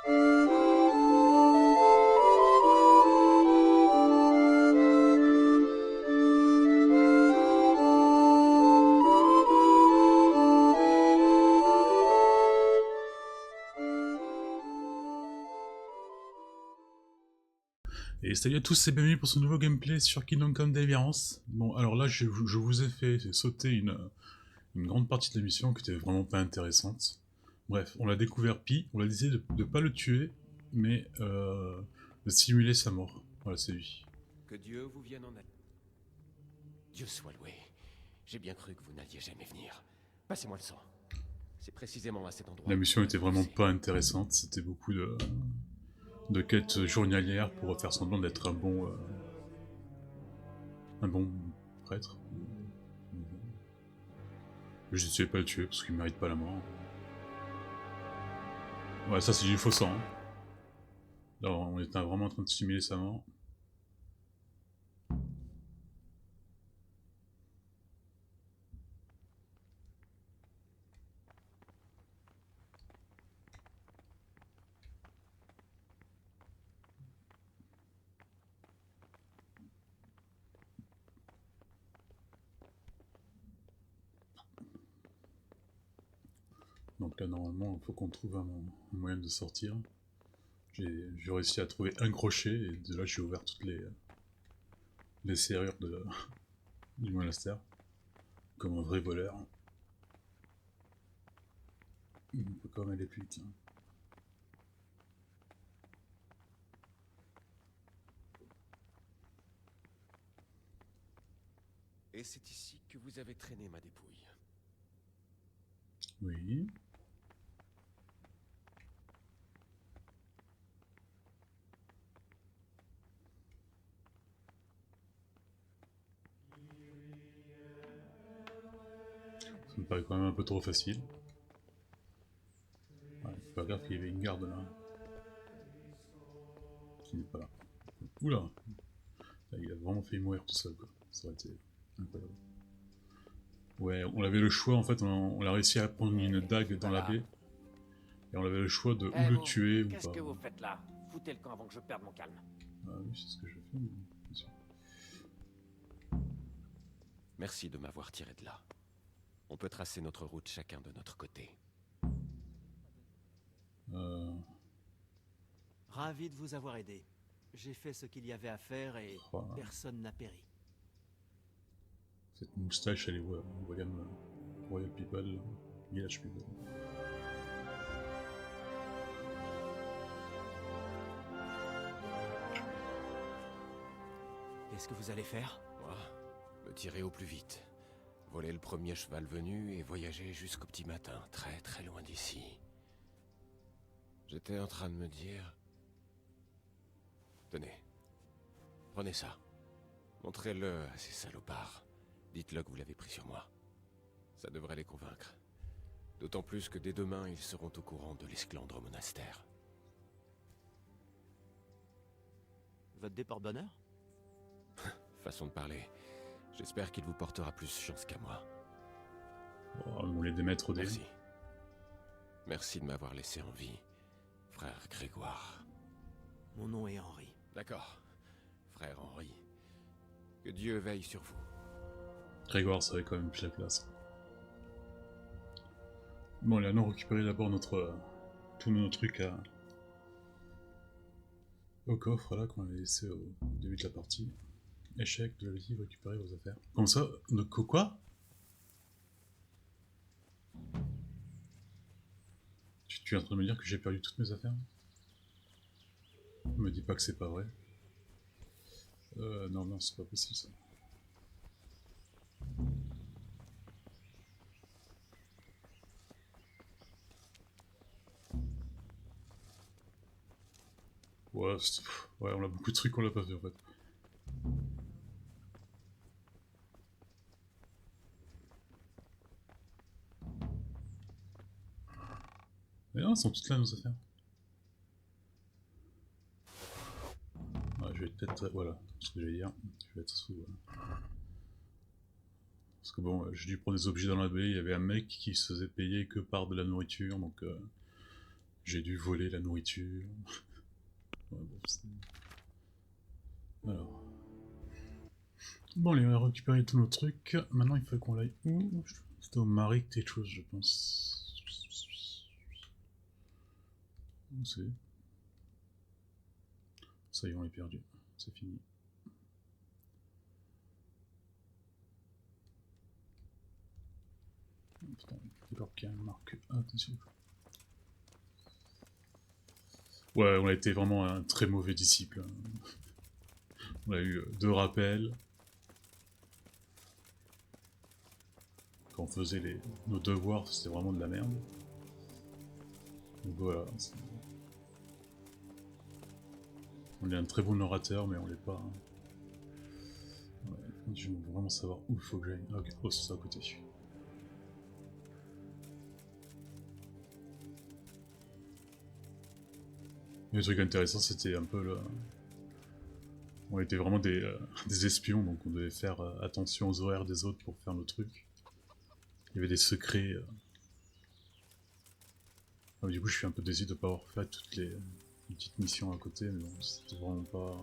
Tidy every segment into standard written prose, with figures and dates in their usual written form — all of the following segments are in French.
Et salut à tous et bienvenue pour ce nouveau gameplay sur Kingdom Come Deliverance. Bon, alors là, je vous ai fait sauter une grande partie de la mission qui était vraiment pas intéressante. Bref, on l'a découvert Pi, on a décidé de pas le tuer, mais de simuler sa mort. Voilà, c'est lui. Que Dieu vous vienne en aide. Dieu soit loué. J'ai bien cru que vous n'alliez jamais venir. Passez-moi le sang. C'est précisément à cet endroit. La mission était vraiment pas intéressante, c'était beaucoup de quêtes journalières pour faire semblant d'être un bon prêtre. Je décidé de pas le tuer parce qu'il mérite pas la mort. Ouais, ça c'est du faux sang. Hein. Là, on était vraiment en train de simuler sa mort. Donc là, normalement, il faut qu'on trouve un moyen de sortir. J'ai réussi à trouver un crochet, et de là, j'ai ouvert toutes les serrures du monastère. Comme un vrai voleur. On peut quand même aller plus vite. Hein. Et c'est ici que vous avez traîné ma dépouille. Oui. Ça me paraît quand même un peu trop facile. Ouais, pas grave qu'il y avait une garde là. Qui n'est pas là. Oula! Là, il a vraiment fait mourir tout seul quoi. Ça aurait été incroyable. Ouais, on avait le choix en fait, on a réussi à prendre une dague dans la baie. Et on avait le choix de ou le tuer ou pas. Qu'est-ce que vous faites là? Foutez le camp avant que je perde mon calme. Ah oui, c'est ce que je fais, bien sûr. Merci de m'avoir tiré de là. On peut tracer notre route chacun de notre côté. Ravi de vous avoir aidé. J'ai fait ce qu'il y avait à faire et personne n'a péri. Cette moustache, elle est Royal People, Village People. Qu'est-ce que vous allez faire? Moi, me tirer au plus vite. Voler le premier cheval venu et voyager jusqu'au petit matin, très très loin d'ici. J'étais en train de me dire... Tenez, prenez ça. Montrez-le à ces salopards. Dites-le que vous l'avez pris sur moi. Ça devrait les convaincre. D'autant plus que dès demain, ils seront au courant de l'esclandre au monastère. Votre déporte-bonheur? Façon de parler. J'espère qu'il vous portera plus chance qu'à moi. Oh, on voulait des maîtres des... Merci. Merci de m'avoir laissé en vie, frère Grégoire. Mon nom est Henri. D'accord, frère Henri. Que Dieu veille sur vous. Grégoire, ça avait quand même plus la classe. Bon, allez, allons récupérer d'abord tous nos trucs au coffre là qu'on avait laissé au début de la partie. Échec de la vie, récupérer vos affaires. Comment ça? Quoi? Tu es en train de me dire que j'ai perdu toutes mes affaires? Me dis pas que c'est pas vrai. Non, c'est pas possible ça. Ouais, on a beaucoup de trucs qu'on l'a pas fait en fait. Mais non, elles sont toutes là nos affaires. Ouais, je vais peut-être... voilà, ce que j'allais dire. Je vais être sous... Parce que bon, j'ai dû prendre des objets dans la baie, il y avait un mec qui se faisait payer que par de la nourriture, donc... J'ai dû voler la nourriture. Ouais, bon, alors. Bon, allez, on a récupéré tous nos trucs. Maintenant, il faut qu'on aille où? C'était au marais quelque chose, je pense. Où c'est? Ça y est, on est perdu. C'est fini. Putain, d'accord qu'il y a une marque. Ah, attention. Ouais, on a été vraiment un très mauvais disciple. On a eu 2 rappels. Quand on faisait nos devoirs, c'était vraiment de la merde. Donc voilà. On est un très bon orateur, mais on l'est pas. Ouais, je veux vraiment savoir où il faut que j'aille. Ah, ok, oh, c'est ça à côté. Le truc intéressant, c'était un peu le... On était vraiment des espions, donc on devait faire attention aux horaires des autres pour faire nos trucs. Il y avait des secrets. Ah, du coup, je suis un peu déçu de ne pas avoir fait toutes les petites missions à côté, mais bon, c'était vraiment pas...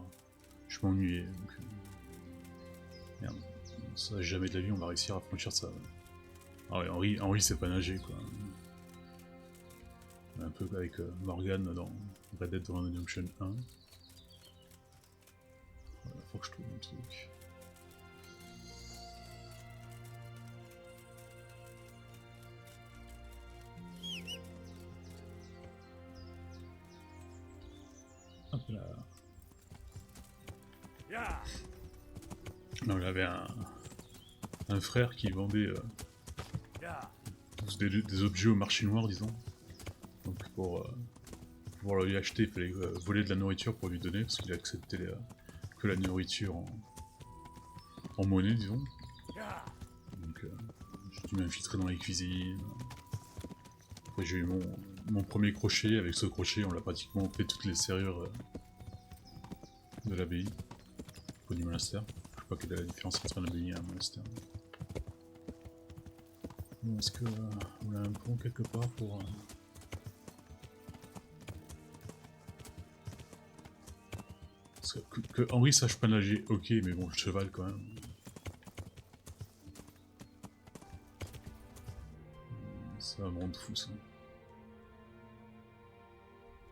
Je m'ennuyais, donc... Merde. Ça, jamais de la vie, on va réussir à franchir ça. Ah ouais, Henri sait pas nager, quoi. Un peu avec Morgan dans Red Dead Redemption 1. Voilà, faut que je trouve un truc. Hop là. Non, il avait un frère qui vendait des objets au marché noir, disons. Donc pour pouvoir lui acheter, il fallait voler de la nourriture pour lui donner, parce qu'il acceptait que la nourriture en monnaie, disons. Donc j'ai dû m'infiltrer dans les cuisines. Après j'ai eu mon premier crochet, avec ce crochet on l'a pratiquement fait toutes les serrures de l'abbaye, ou du monastère. Je sais pas quelle est la différence entre un abbaye et un monastère. Bon, est-ce que on a un pont quelque part pour... Parce que Henri sache pas nager, ok, mais bon, le cheval quand même. Ça va me rendre fou ça.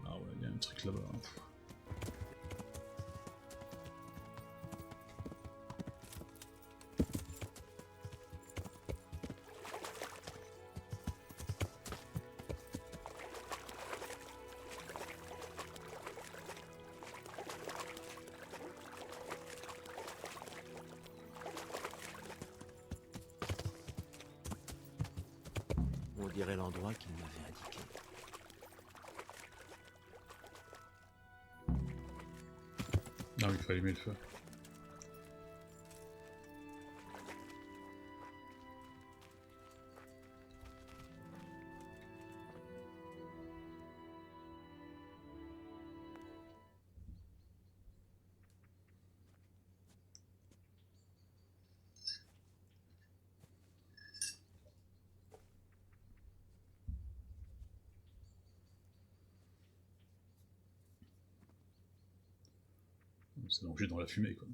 Ah ouais, il y a un truc là-bas. On dirait l'endroit qu'il m'avait indiqué. Ah oui, il faut allumer le feu. C'est allongé dans la fumée, quoi.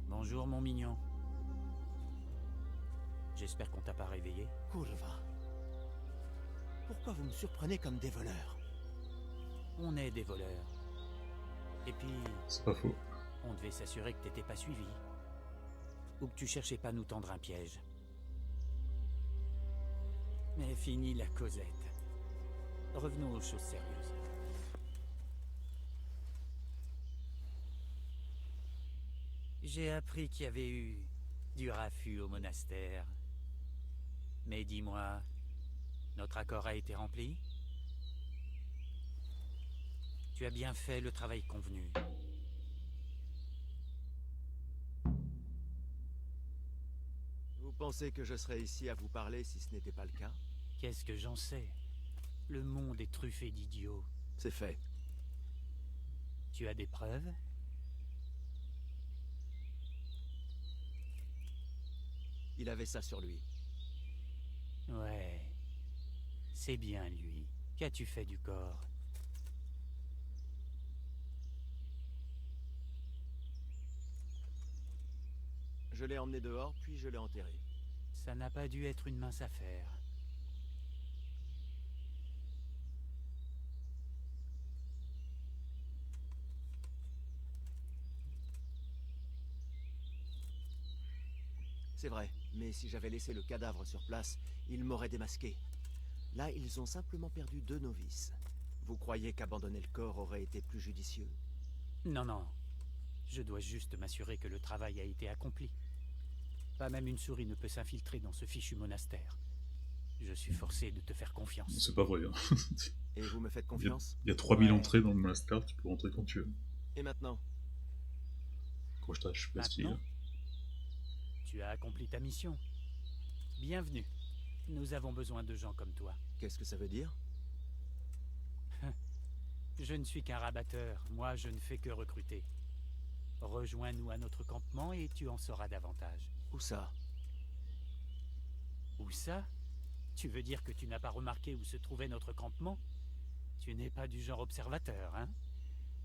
Bonjour mon mignon. J'espère qu'on t'a pas réveillé. Kurva. Pourquoi vous me surprenez comme des voleurs? On est des voleurs. Et puis, C'est pas faux. on devait s'assurer que t'étais pas suivi. Ou que tu cherchais pas à nous tendre un piège. Mais fini la causette. Revenons aux choses sérieuses. J'ai appris qu'il y avait eu du raffut au monastère. Mais dis-moi, notre accord a été rempli? Tu as bien fait le travail convenu. Vous pensez que je serais ici à vous parler si ce n'était pas le cas? Qu'est-ce que j'en sais? Le monde est truffé d'idiots. C'est fait. Tu as des preuves? Il avait ça sur lui. Ouais. C'est bien lui. Qu'as-tu fait du corps? Je l'ai emmené dehors, puis je l'ai enterré. Ça n'a pas dû être une mince affaire. C'est vrai, mais si j'avais laissé le cadavre sur place, ils m'auraient démasqué. Là, ils ont simplement perdu 2 novices. Vous croyez qu'abandonner le corps aurait été plus judicieux? Non, non. Je dois juste m'assurer que le travail a été accompli. Pas même une souris ne peut s'infiltrer dans ce fichu monastère. Je suis forcé de te faire confiance. C'est pas vrai. Hein. Et vous me faites confiance? Il y a 3000 Ouais. entrées dans le monastère, tu peux rentrer quand tu veux. Et maintenant? Croche-tâche, facile. Maintenant, tu as accompli ta mission. Bienvenue. Nous avons besoin de gens comme toi. Qu'est-ce que ça veut dire? Je ne suis qu'un rabatteur. Moi, je ne fais que recruter. Rejoins-nous à notre campement et tu en sauras davantage. Où ça? Où ça? Tu veux dire que tu n'as pas remarqué où se trouvait notre campement? Tu n'es pas du genre observateur, hein?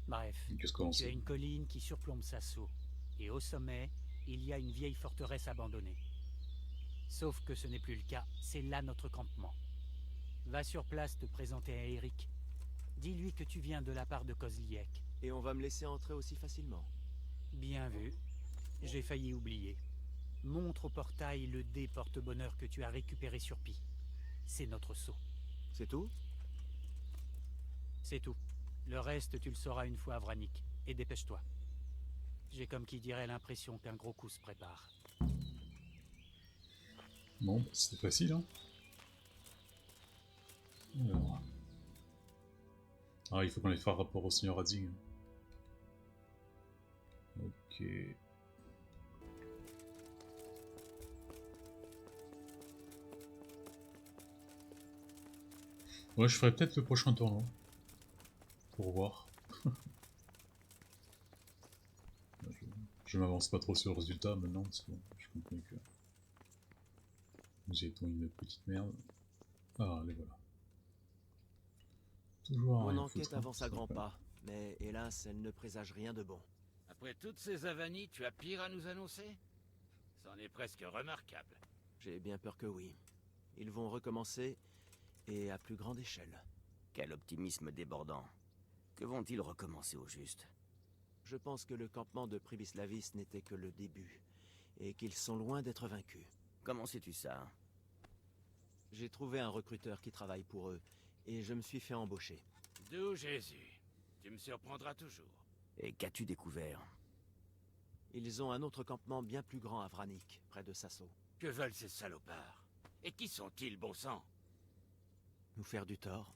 Bref, Qu'est-ce qu'on tu as sait? une colline qui surplombe Sasso. Et au sommet, il y a une vieille forteresse abandonnée. Sauf que ce n'est plus le cas, c'est là notre campement. Va sur place te présenter à Eric. Dis-lui que tu viens de la part de Kozliek. Et on va me laisser entrer aussi facilement? Bien vu. J'ai failli oublier. Montre au portail le dé porte-bonheur que tu as récupéré sur Pi. C'est notre sceau. C'est tout? C'est tout. Le reste, tu le sauras une fois à Vranik. Et dépêche-toi. J'ai comme qui dirait l'impression qu'un gros coup se prépare. Bon, bah, c'était facile, hein. Alors... Ah, il faut qu'on les fasse rapport au Seigneur Hadzing. Ok... Ouais, je ferai peut-être le prochain tournoi. Pour voir. Je m'avance pas trop sur le résultat maintenant, parce que je comprends que... Nous étions une petite merde. Ah, les voilà. Toujours à Mon rien enquête foutre, hein, avance à c'est grands pas- pas, mais hélas, elle ne présage rien de bon. Après toutes ces avanies, tu as pire à nous annoncer? C'en est presque remarquable. J'ai bien peur que oui. Ils vont recommencer, et à plus grande échelle. Quel optimisme débordant. Que vont-ils recommencer au juste? Je pense que le campement de Pribislavis n'était que le début, et qu'ils sont loin d'être vaincus. Comment sais-tu ça? J'ai trouvé un recruteur qui travaille pour eux, et je me suis fait embaucher. D'où Jésus? Tu me surprendras toujours. Et qu'as-tu découvert? Ils ont un autre campement bien plus grand à Vranik, près de Sasso. Que veulent ces salopards? Et qui sont-ils, bon sang? Nous faire du tort?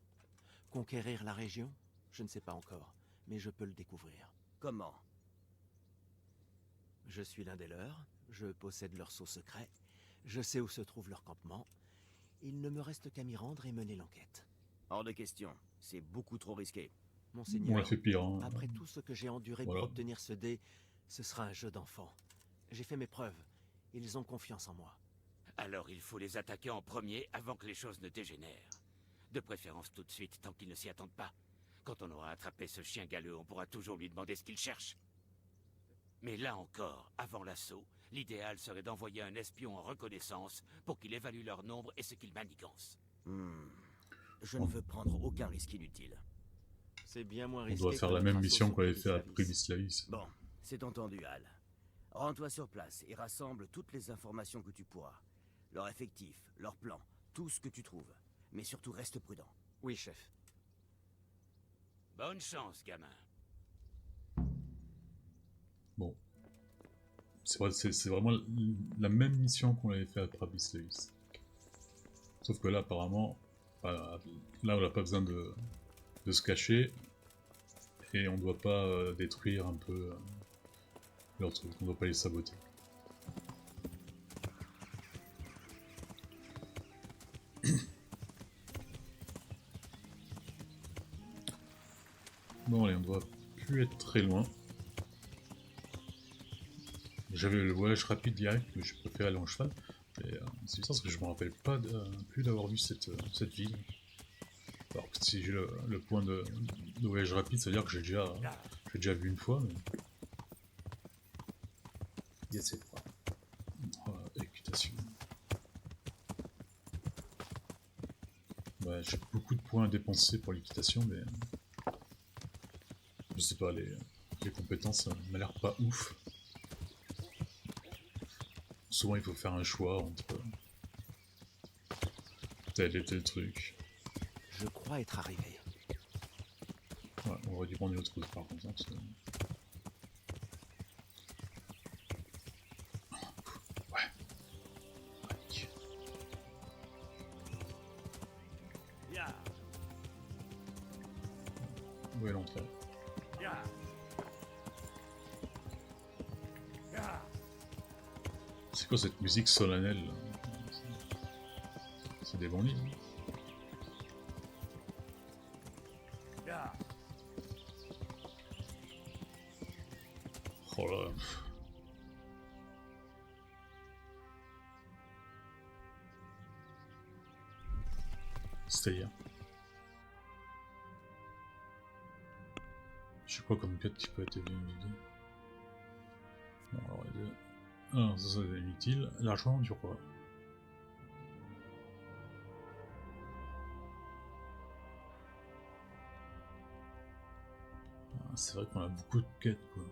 Conquérir la région? Je ne sais pas encore, mais je peux le découvrir. Comment? Je suis l'un des leurs, je possède leur sceau secret, je sais où se trouve leur campement. Il ne me reste qu'à m'y rendre et mener l'enquête. Hors de question. C'est beaucoup trop risqué. On Monseigneur, l'a fait pire, hein. après tout ce que j'ai enduré Voilà. pour obtenir ce dé, ce sera un jeu d'enfant. J'ai fait mes preuves. Ils ont confiance en moi. Alors il faut les attaquer en premier avant que les choses ne dégénèrent. De préférence tout de suite, tant qu'ils ne s'y attendent pas. Quand on aura attrapé ce chien galeux, on pourra toujours lui demander ce qu'il cherche. Mais là encore, avant l'assaut, l'idéal serait d'envoyer un espion en reconnaissance pour qu'il évalue leur nombre et ce qu'ils manigancent. Je ne veux prendre aucun risque inutile. C'est bien moins On risqué. doit faire que la notre même assaut mission sur qu'on avait fait à Pribislavis. Pribislavis. Bon, c'est entendu, Al. Rends-toi sur place et rassemble toutes les informations que tu pourras. Leur effectif, leur plan, tout ce que tu trouves. Mais surtout reste prudent. Oui, chef. Bonne chance, gamin. Bon. C'est vraiment la même mission qu'on avait fait à Pribislavis. Sauf que là, apparemment, là, on n'a pas besoin de se cacher. Et on doit pas détruire un peu leur truc, on doit pas les saboter. Bon allez, on doit plus être très loin. J'avais le voyage rapide direct, mais je préfère aller en cheval. Et c'est bizarre parce que je me rappelle pas plus d'avoir vu cette ville. Alors que si j'ai le point de voyage rapide, ça veut dire que j'ai déjà vu une fois. Mais... il y a cette fois. Équitation. Ouais, j'ai beaucoup de points à dépenser pour l'équitation, mais je sais pas, les compétences m'ont l'air pas ouf. Souvent il faut faire un choix entre tel et tel truc. Je crois être arrivé. Ouais, on aurait dû prendre une autre route par contre. Hein, parce que... ouais. Où est l'entrée? C'est quoi cette musique solennelle là? C'est des bandits. Hein. Oh là. C'est-à-dire. Je sais quoi comme quête qui peut être bien vidé. Bon, alors les deux. Ah, ça c'est inutile. L'argent du roi. Ah, c'est vrai qu'on a beaucoup de quêtes quoi.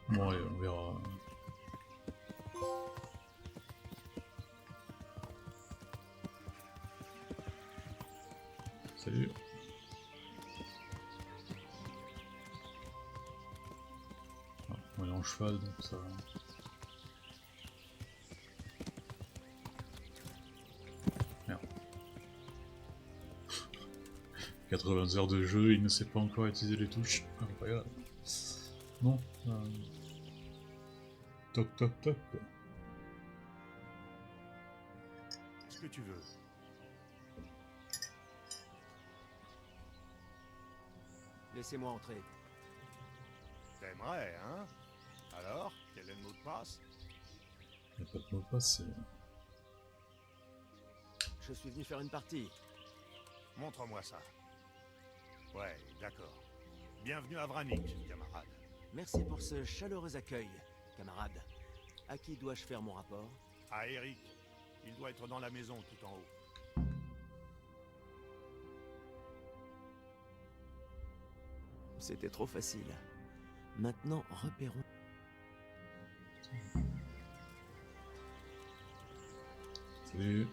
Bon allez, on verra. Salut. Ah, on est en cheval donc ça... Merde. 80 heures de jeu, il ne sait pas encore utiliser les touches. Incroyable. Non. Toc toc toc quoi. Ce que tu veux. Laissez-moi entrer. T'aimerais, hein? Alors, quel est le mot de passe? Il n'y a pas de mot de passe, c'est... Je suis venu faire une partie. Montre-moi ça. Ouais, d'accord. Bienvenue à Vranik, camarade. Merci pour ce chaleureux accueil, camarade. À qui dois-je faire mon rapport? À Eric. Il doit être dans la maison tout en haut. C'était trop facile. Maintenant, repérons... Salut.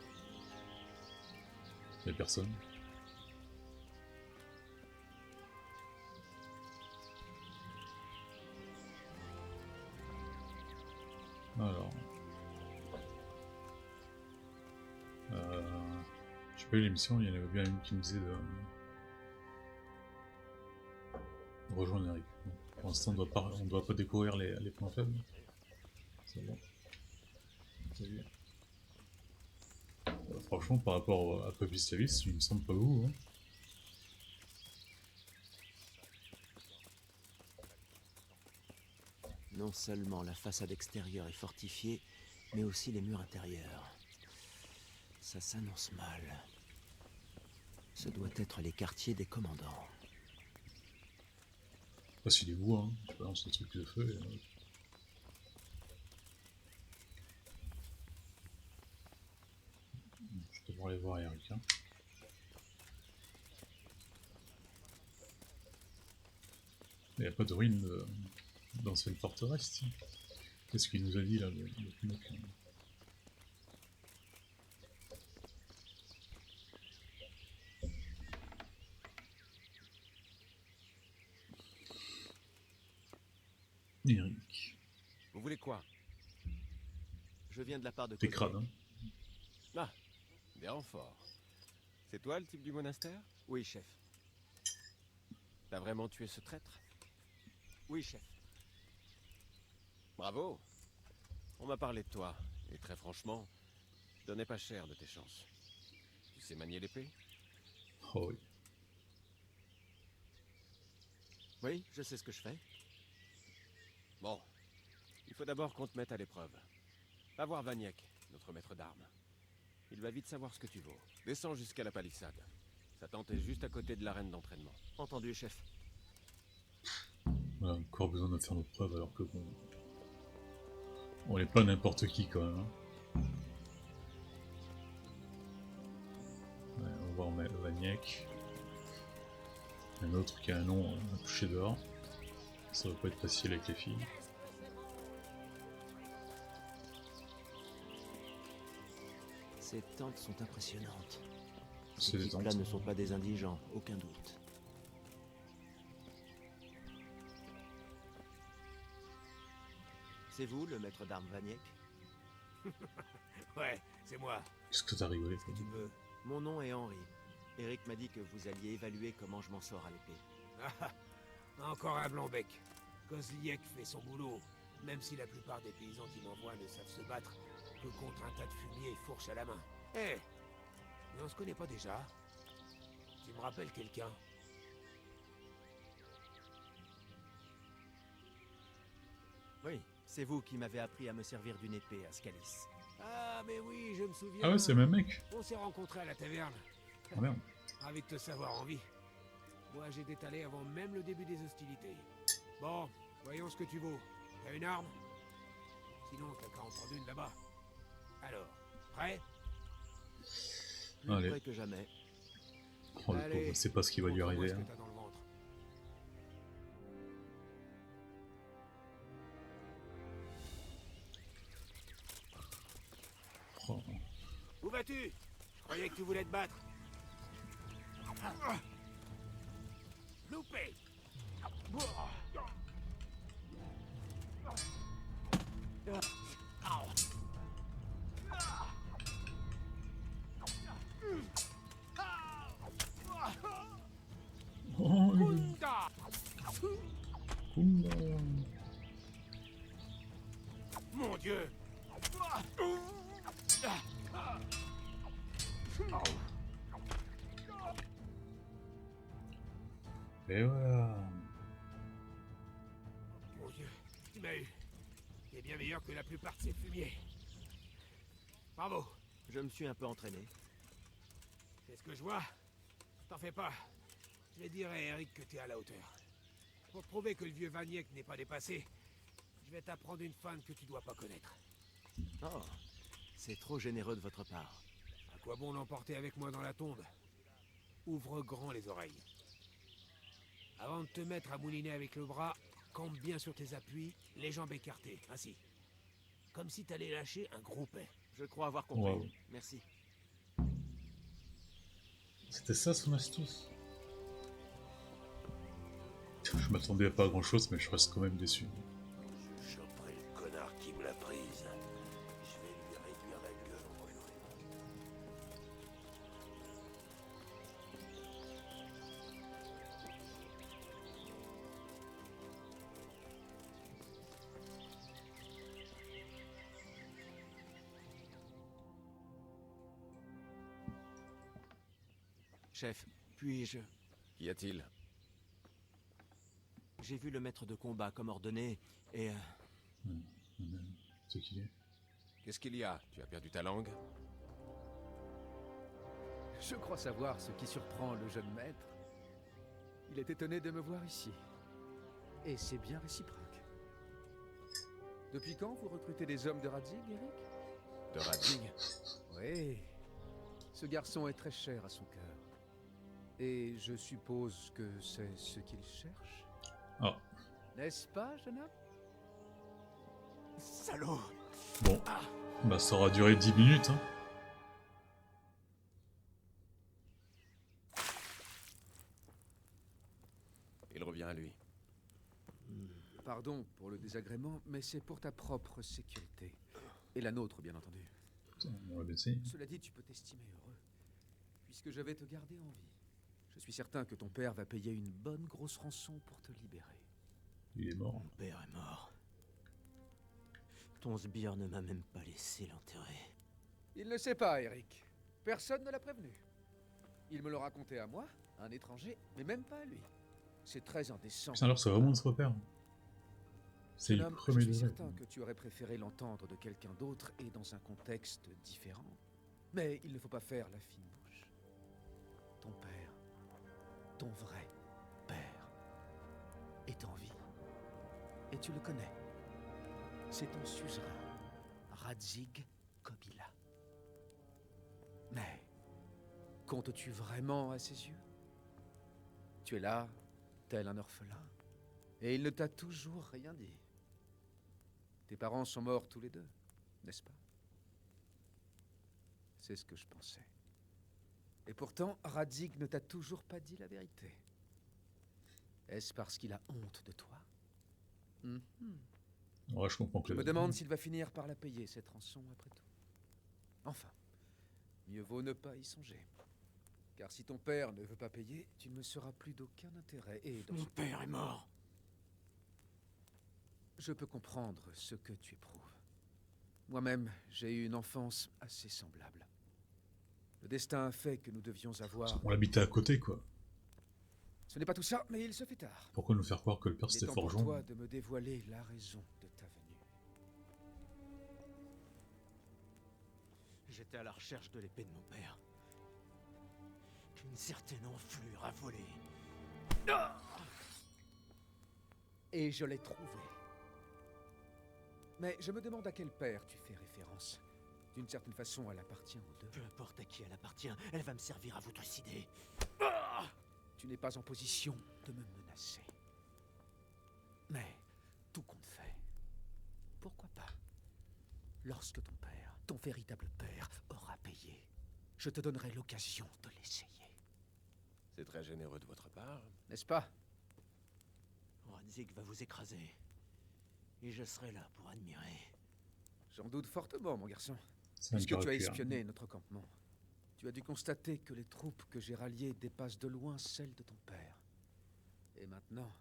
Y'a personne. Alors... j'ai pas eu l'émission, il y en avait bien une qui me disait de rejoindre Eric. Bon, pour l'instant, on doit pas découvrir les points faibles. C'est bon. Salut. Franchement, par rapport à Puppies Stavis, il me semble pas où. Hein. Non seulement la façade extérieure est fortifiée, mais aussi les murs intérieurs. Ça s'annonce mal. Ce doit être les quartiers des commandants. Je sais pas s'il est où, hein. Je balance le truc de feu et... je vais devoir aller voir Eric. Hein. Il n'y a pas de ruine d'ancienne forteresse. Qu'est-ce qu'il nous a dit là, le mec hein. Eric. Vous voulez quoi? Je viens de la part de T'es Coté. crade, hein. Ah, des renforts. C'est toi le type du monastère? Oui, chef. T'as vraiment tué ce traître? Oui, chef. Bravo. On m'a parlé de toi, et très franchement, donnais pas cher de tes chances. Tu sais manier l'épée? Oh oui. Oui, je sais ce que je fais. Bon, il faut d'abord qu'on te mette à l'épreuve. Va voir Vaniek, notre maître d'armes. Il va vite savoir ce que tu vaux. Descends jusqu'à la palissade. Sa tente est juste à côté de l'arène d'entraînement. Entendu, chef. On a encore besoin de faire nos preuves alors que bon... On n'est pas n'importe qui quand même. Hein. Ouais, on va voir Vaniek. Un autre qui a un nom à toucher dehors. Ça va pas être facile avec les filles. Ces tentes sont impressionnantes. C'est Ces des types-là tentes. ne sont pas des indigents, aucun doute. C'est vous, le maître d'armes Vaniek? Ouais, c'est moi. Qu'est-ce que t'as rigolé toi? Tu veux. Mon nom est Henri. Eric m'a dit que vous alliez évaluer comment je m'en sors à l'épée. Ah, encore un blanc-bec. Kozliek fait son boulot, même si la plupart des paysans qui m'envoient ne savent se battre que contre un tas de fumier et fourche à la main. Hé, mais on se connaît pas déjà? Tu me rappelles quelqu'un? Oui, c'est vous qui m'avez appris à me servir d'une épée à Scalis. Ah, mais oui, je me souviens. Ah ouais, c'est le même mec. On s'est rencontrés à la taverne. Ah merde. Ravi de te savoir en vie. Moi, j'ai détalé avant même le début des hostilités. Bon, voyons ce que tu vaux. T'as une arme? Sinon, t'as qu'à en prendre une là-bas. Alors, prêt? Plus Allez. près que jamais. Oh, le Allez, pauvre, c'est pas ce qui va lui montre-moi arriver. ce que Hein. t'as dans le ventre. Oh. Où vas-tu? Je croyais que tu voulais te battre. Loupé! Oh, le... Kunda! Oula. Mon Dieu! Et voilà. Mon Dieu, tu m'as eu. T'es bien meilleur que la plupart de ces fumiers. Bravo, Je me suis un peu entraîné. c'est ce que je vois. T'en fais pas. Je vais dire à Eric que t'es à la hauteur. Pour te prouver que le vieux Vaniek n'est pas dépassé, je vais t'apprendre une femme que tu dois pas connaître. Oh, c'est trop généreux de votre part. À quoi bon l'emporter avec moi dans la tombe? Ouvre grand les oreilles. Avant de te mettre à mouliner avec le bras, campe bien sur tes appuis, les jambes écartées, ainsi. Comme si t'allais lâcher un gros paix. Je crois avoir compris. Wow. Merci. C'était ça son astuce. Je m'attendais à pas grand chose, mais je reste quand même déçu. Je choperai le connard qui me l'a prise. Je vais lui réduire la gueule en brûlerie. Chef, puis-je... Qu'y a-t-il? J'ai vu le maître de combat comme ordonné, et... C'est qui est. Qu'est-ce qu'il y a? Tu as perdu ta langue? Je crois savoir ce qui surprend le jeune maître. Il est étonné de me voir ici. Et c'est bien réciproque. Depuis quand vous recrutez des hommes de Radzig, Eric? De Radzig? Oui. Ce garçon est très cher à son cœur. Et je suppose que c'est ce qu'il cherche. Ah, N'est-ce pas, jeune homme? Salaud! bon. Bah ça aura duré 10 minutes, hein. Il revient à lui. Pardon pour le désagrément, mais c'est pour ta propre sécurité. Et la nôtre, bien entendu. Putain, on va baisser. Cela dit, tu peux t'estimer heureux, puisque je vais te garder en vie. Je suis certain que ton père va payer une bonne grosse rançon pour te libérer. Il est mort. Mon père est mort. Ton sbire ne m'a même pas laissé l'enterrer. Il ne sait pas, Eric. Personne ne l'a prévenu. Il me l'a raconté à moi, un étranger, mais même pas à lui. C'est très indécent. Putain, alors c'est vraiment de se repère. C'est Jeune le homme, premier je suis degré. certain que tu aurais préféré l'entendre de quelqu'un d'autre et dans un contexte différent. Mais il ne faut pas faire la fine bouche. Ton père, ton vrai père, est en vie. Et tu le connais. C'est ton suzerain, Radzig Kobyla. Mais comptes-tu vraiment à ses yeux? Tu es là, tel un orphelin, et il ne t'a toujours rien dit. Tes parents sont morts tous les deux, n'est-ce pas? C'est ce que je pensais. Et pourtant, Radzig ne t'a toujours pas dit la vérité. Est-ce parce qu'il a honte de toi? Ouais, je comprends que Je me demande s'il va finir par la payer, cette rançon, après tout. Enfin, mieux vaut ne pas y songer. Car si ton père ne veut pas payer, tu ne me seras plus d'aucun intérêt. Et dans Mon père est mort. Je peux comprendre ce que tu éprouves. Moi-même, j'ai eu une enfance assez semblable. Le destin a fait que nous devions avoir... On l'habitait à côté, quoi. Ce n'est pas tout ça, mais il se fait tard. Pourquoi nous faire croire que le père Il est c'était temps pour forgeant? toi de me dévoiler la raison de ta venue. J'étais à la recherche de l'épée de mon père. Qu'une certaine enflure a volé. Et je l'ai trouvée. Mais je me demande à quel père tu fais référence. D'une certaine façon, elle appartient aux deux. Peu importe à qui elle appartient, elle va me servir à vous trucider. Tu n'es pas en position de me menacer. Mais, tout compte fait, pourquoi pas? Lorsque ton père, ton véritable père, aura payé, je te donnerai l'occasion de l'essayer. C'est très généreux de votre part. N'est-ce pas? Radzig va vous écraser. Et je serai là pour admirer. J'en doute fortement, mon garçon. C'est un Puisque tu as caractère. espionné notre campement, tu as dû constater que les troupes que j'ai ralliées dépassent de loin celles de ton père. Et maintenant,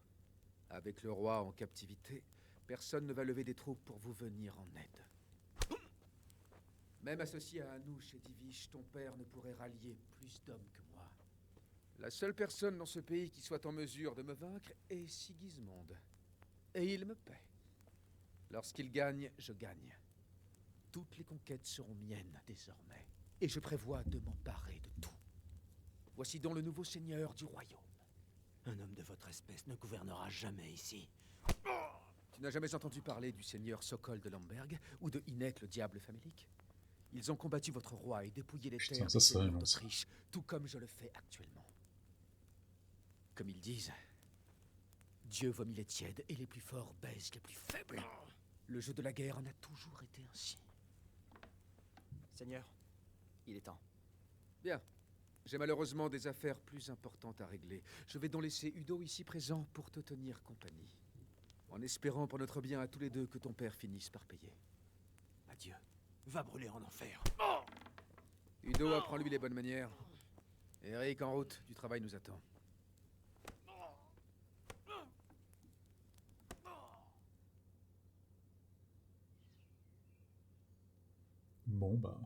avec le roi en captivité, personne ne va lever des troupes pour vous venir en aide. Même associé à Anouch et Divish, ton père ne pourrait rallier plus d'hommes que moi. La seule personne dans ce pays qui soit en mesure de me vaincre est Sigismond. Et il me paie. Lorsqu'il gagne, je gagne. Toutes les conquêtes seront miennes désormais. Et je prévois de m'emparer de tout. Voici donc le nouveau seigneur du royaume. Un homme de votre espèce ne gouvernera jamais ici. Tu n'as jamais entendu parler du seigneur Sokol de Lamberg ou de Hynek le diable famélique? Ils ont combattu votre roi et dépouillé les Putain, terres ça, des c'est seigneurs vrai, non, ça. d'Autriche, tout comme je le fais actuellement. Comme ils disent, Dieu vomit les tièdes et les plus forts baisent les plus faibles. Le jeu de la guerre en a toujours été ainsi. Seigneur, il est temps. Bien. J'ai malheureusement des affaires plus importantes à régler. Je vais donc laisser Udo ici présent pour te tenir compagnie. En espérant pour notre bien à tous les deux que ton père finisse par payer. Adieu. Va brûler en enfer. Udo, apprends-lui les bonnes manières. Eric, en route, du travail nous attend. Bon, bah...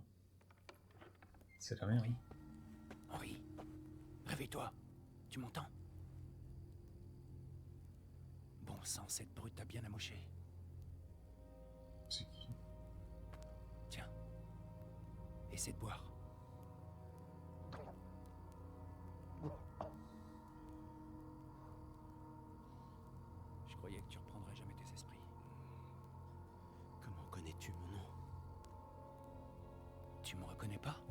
C'est la merde. Henri, réveille-toi. Tu m'entends? Bon sang, cette brute t'a bien amoché. C'est qui? Tiens. Essaie de boire. Je croyais que tu reprendrais jamais tes esprits. Comment connais-tu mon nom? Tu me reconnais pas?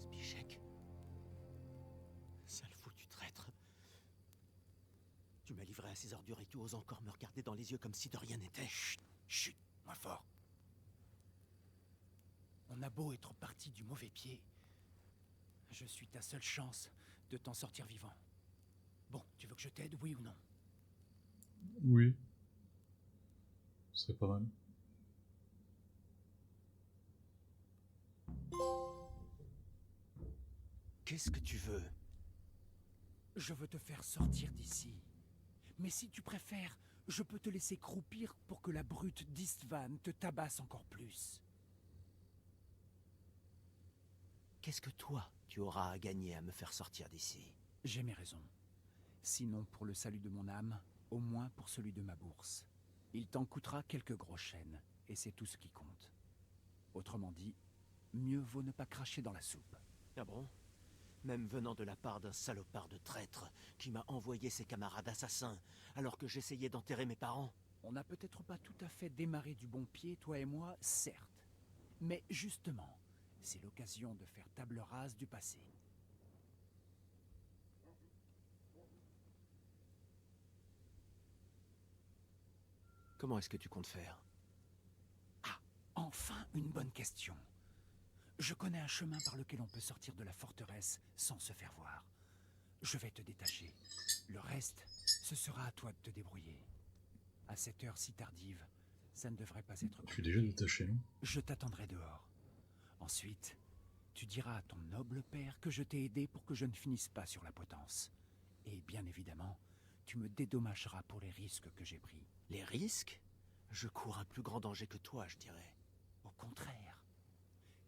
Zbyszek. Sale foutu traître. Tu m'as livré à ces ordures et tu oses encore me regarder dans les yeux comme si de rien n'était. Chut, chut, moins fort. On a beau être parti du mauvais pied, je suis ta seule chance de t'en sortir vivant. Bon, tu veux que je t'aide, oui ou non? Oui. Ce serait pas mal. Qu'est-ce que tu veux? Je veux te faire sortir d'ici. Mais si tu préfères, je peux te laisser croupir pour que la brute d'Istvan te tabasse encore plus. Qu'est-ce que toi, tu auras à gagner à me faire sortir d'ici? J'ai mes raisons. Sinon pour le salut de mon âme, au moins pour celui de ma bourse. Il t'en coûtera quelques gros chênes, et c'est tout ce qui compte. Autrement dit, mieux vaut ne pas cracher dans la soupe. Ah bon? Même venant de la part d'un salopard de traître qui m'a envoyé ses camarades assassins alors que j'essayais d'enterrer mes parents? On n'a peut-être pas tout à fait démarré du bon pied, toi et moi, certes. Mais justement, c'est l'occasion de faire table rase du passé. Comment est-ce que tu comptes faire? Ah, enfin une bonne question. Je connais un chemin par lequel on peut sortir de la forteresse sans se faire voir. Je vais te détacher. Le reste, ce sera à toi de te débrouiller. À cette heure si tardive, ça ne devrait pas être... Je suis déjà détaché, non? Je t'attendrai dehors. Ensuite, tu diras à ton noble père que je t'ai aidé pour que je ne finisse pas sur la potence. Et bien évidemment, tu me dédommageras pour les risques que j'ai pris. Les risques? Je cours un plus grand danger que toi, je dirais. Au contraire.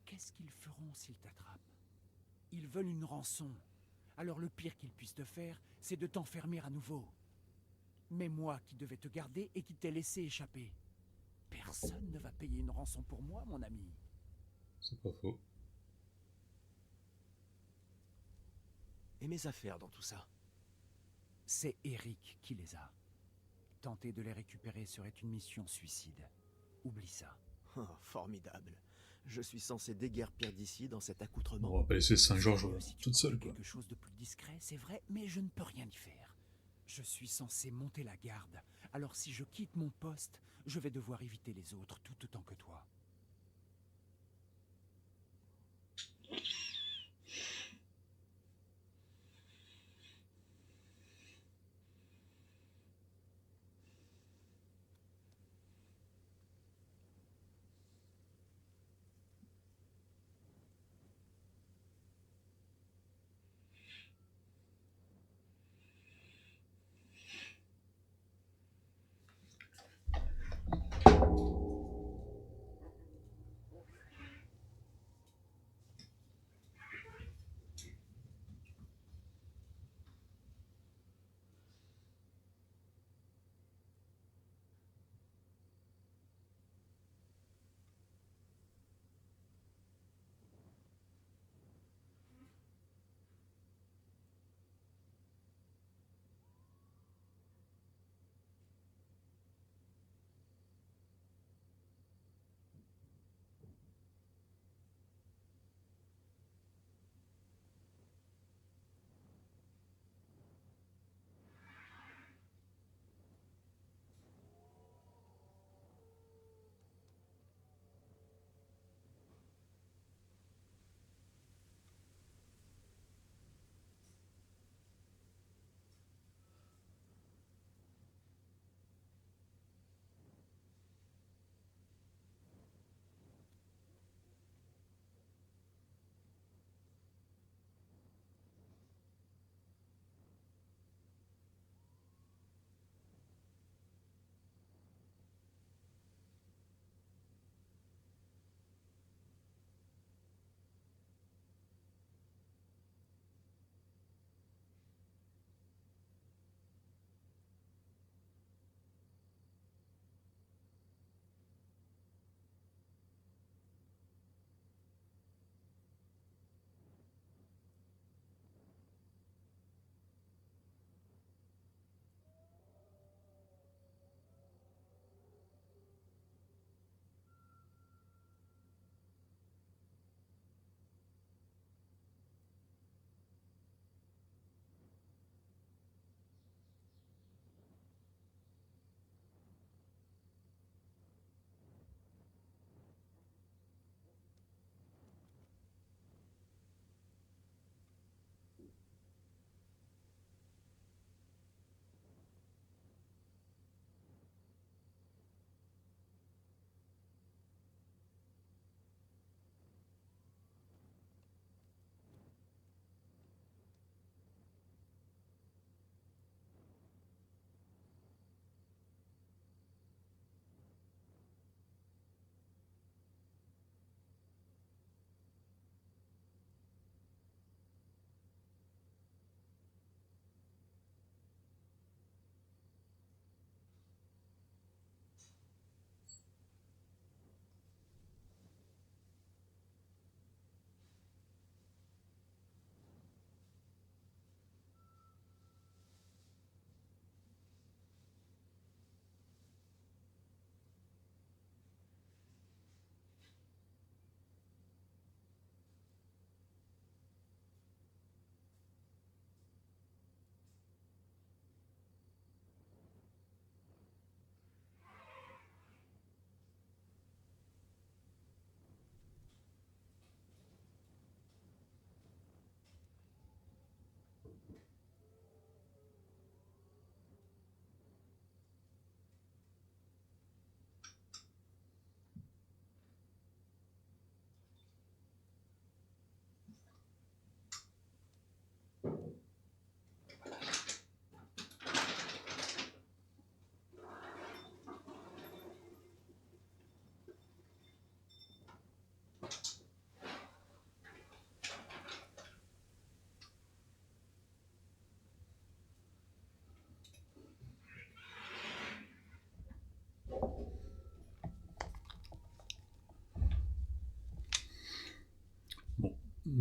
Qu'est-ce qu'ils feront s'ils t'attrapent? Ils veulent une rançon. Alors le pire qu'ils puissent te faire, c'est de t'enfermer à nouveau. Mais moi qui devais te garder et qui t'ai laissé échapper. Personne ne va payer une rançon pour moi, mon ami. C'est pas faux. Et mes affaires dans tout ça? C'est Eric qui les a. Tenter de les récupérer serait une mission suicide. Oublie ça. Oh, formidable. Je suis censé déguerpir d'ici dans cet accoutrement. On va pas laisser Saint-Georges Si tu toute seule, quoi. quelque chose de plus discret, c'est vrai, mais je ne peux rien y faire. Je suis censé monter la garde. Alors si je quitte mon poste, je vais devoir éviter les autres tout autant que toi.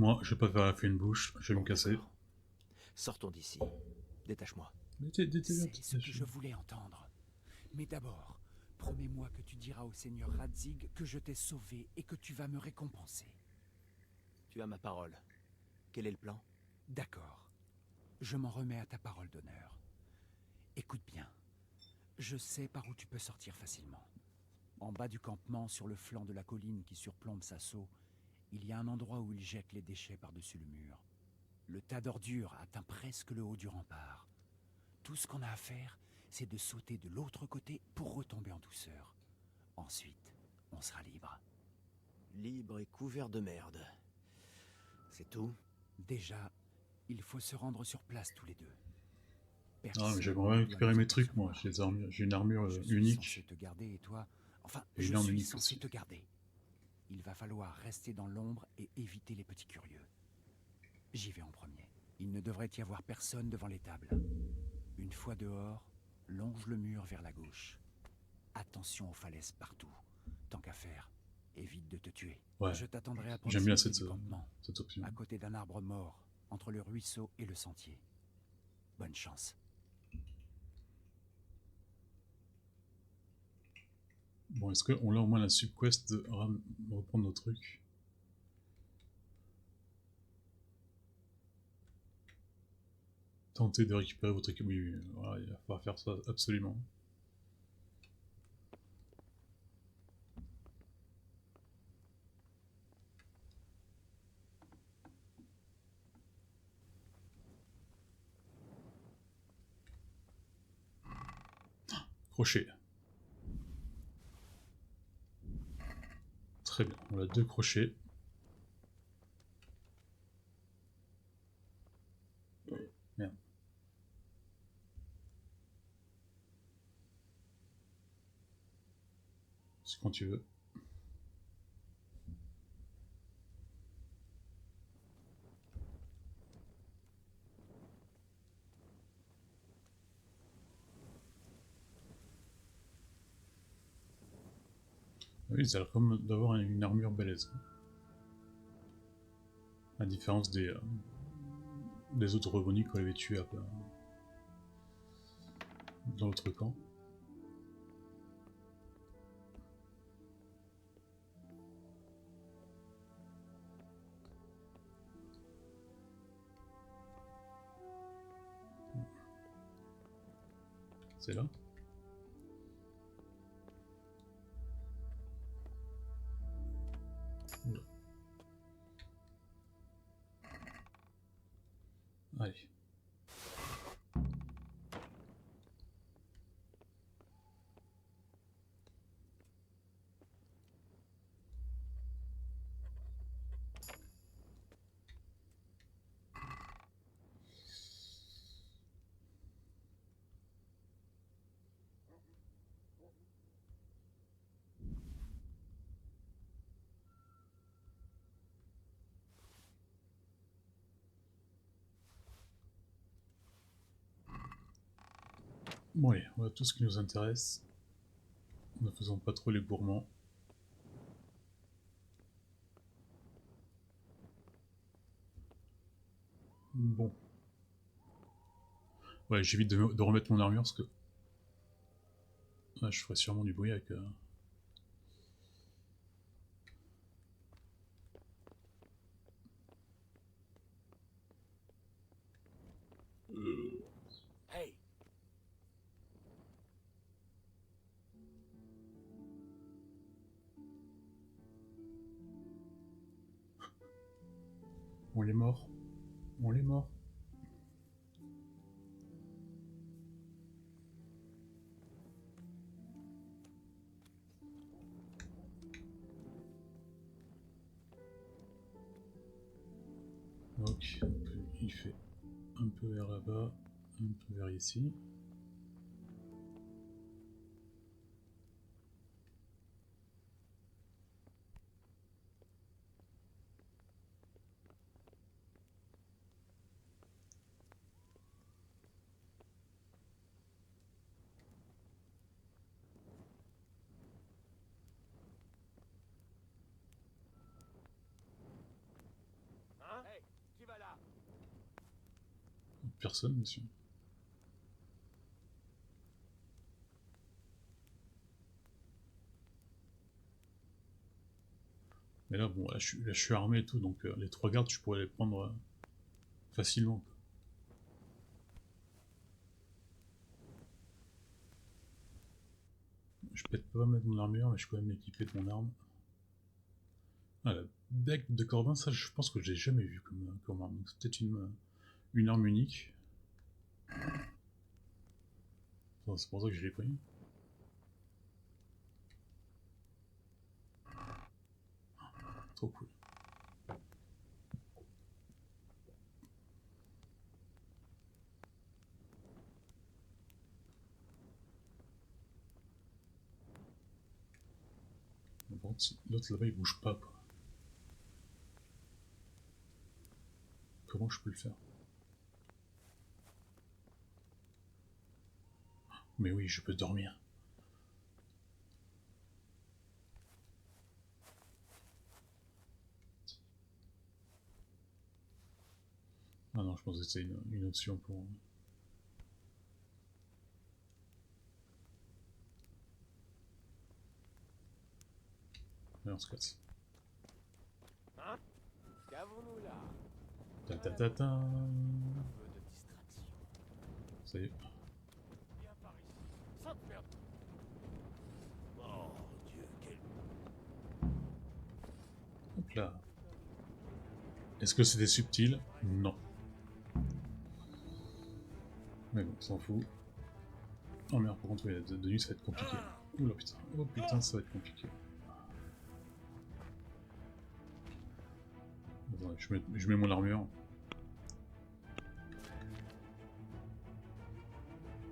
Moi, je vais pas faire la fine bouche, je vais me casser. D'accord. Sortons d'ici. Détache-moi. Mais C'est ce que je voulais entendre. Mais d'abord, promets-moi que tu diras au seigneur Radzig que je t'ai sauvé et que tu vas me récompenser. Tu as ma parole. Quel est le plan? D'accord. Je m'en remets à ta parole d'honneur. Écoute bien. Je sais par où tu peux sortir facilement. En bas du campement, sur le flanc de la colline qui surplombe Sasso, il y a un endroit où ils jettent les déchets par-dessus le mur. Le tas d'ordures atteint presque le haut du rempart. Tout ce qu'on a à faire, c'est de sauter de l'autre côté pour retomber en douceur. Ensuite, on sera libre. Libre et couvert de merde. C'est tout? Déjà, il faut se rendre sur place tous les deux. Ah, mais Personne j'aimerais ne doit récupérer nous mes trucs, moi. apercevoir. J'ai une armure Je suis unique. censé te garder et toi... Enfin, Et je une arme suis unique censé aussi. te garder. Il va falloir rester dans l'ombre et éviter les petits curieux. J'y vais en premier. Il ne devrait y avoir personne devant les tables. Une fois dehors, longe le mur vers la gauche. Attention aux falaises partout. Tant qu'à faire, évite de te tuer. Ouais. Je t'attendrai à J'aime bien proximité du campement, cette option. à côté d'un arbre mort, entre le ruisseau et le sentier. Bonne chance. Bon, est-ce qu'on a au moins la subquest de reprendre nos trucs? Tentez de récupérer votre équipe. Oui, oui, voilà, il va falloir faire ça absolument. Crochet. Très bien, on a 2 crochets. Merde. C'est quand tu veux. Oui, ça a l'air comme d'avoir une armure balèze. À différence des autres rebondis qu'on avait tués dans l'autre camp. C'est là. Oula. Allez. Bon allez, on a tout ce qui nous intéresse. Ne faisons pas trop les gourmands. Bon. Ouais, j'évite de remettre mon armure parce que... Ouais, je ferais sûrement du bruit avec... Hey, On est mort. On est mort. Donc, il fait un peu vers là-bas, un peu vers ici. Hein? personne, monsieur. Mais là, bon, là, je suis armé et tout, donc les 3 gardes, je pourrais les prendre facilement. Je peux pas mettre mon armure, mais je peux quand même m'équiper de mon arme. Ah, la bec de Corbin, ça, je pense que je l'ai jamais vu comme arme. C'est peut-être une arme unique. Enfin, c'est pour ça que je l'ai pris. Trop cool. Bon, si l'autre là-bas il bouge pas, quoi. Comment je peux le faire? Mais oui, je peux dormir. Ah non, je pensais que c'était une option pour... Allez, on se casse. Hein? Qu'avons-nous là? Ta ta ta ta. Un peu de distraction. Ça y est. Viens par ici. Saute, merde. Oh Dieu, quel... Hop là. Est-ce que c'était subtil? Non. Mais bon, on s'en fout. Oh merde, par contre, oui, de nuit ça va être compliqué. Oula putain, oh putain, ça va être compliqué. Attends, je mets mon armure.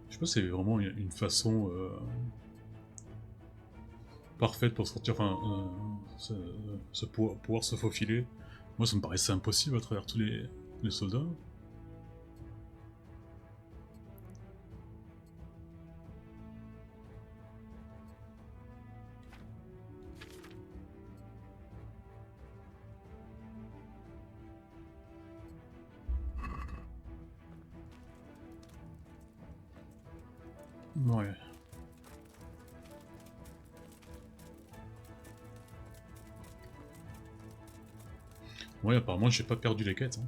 Je sais pas si c'est vraiment une façon parfaite pour sortir, enfin, pouvoir se faufiler. Moi, ça me paraissait impossible à travers tous les soldats. Ouais. Ouais, apparemment, j'ai pas perdu les quêtes. Hein.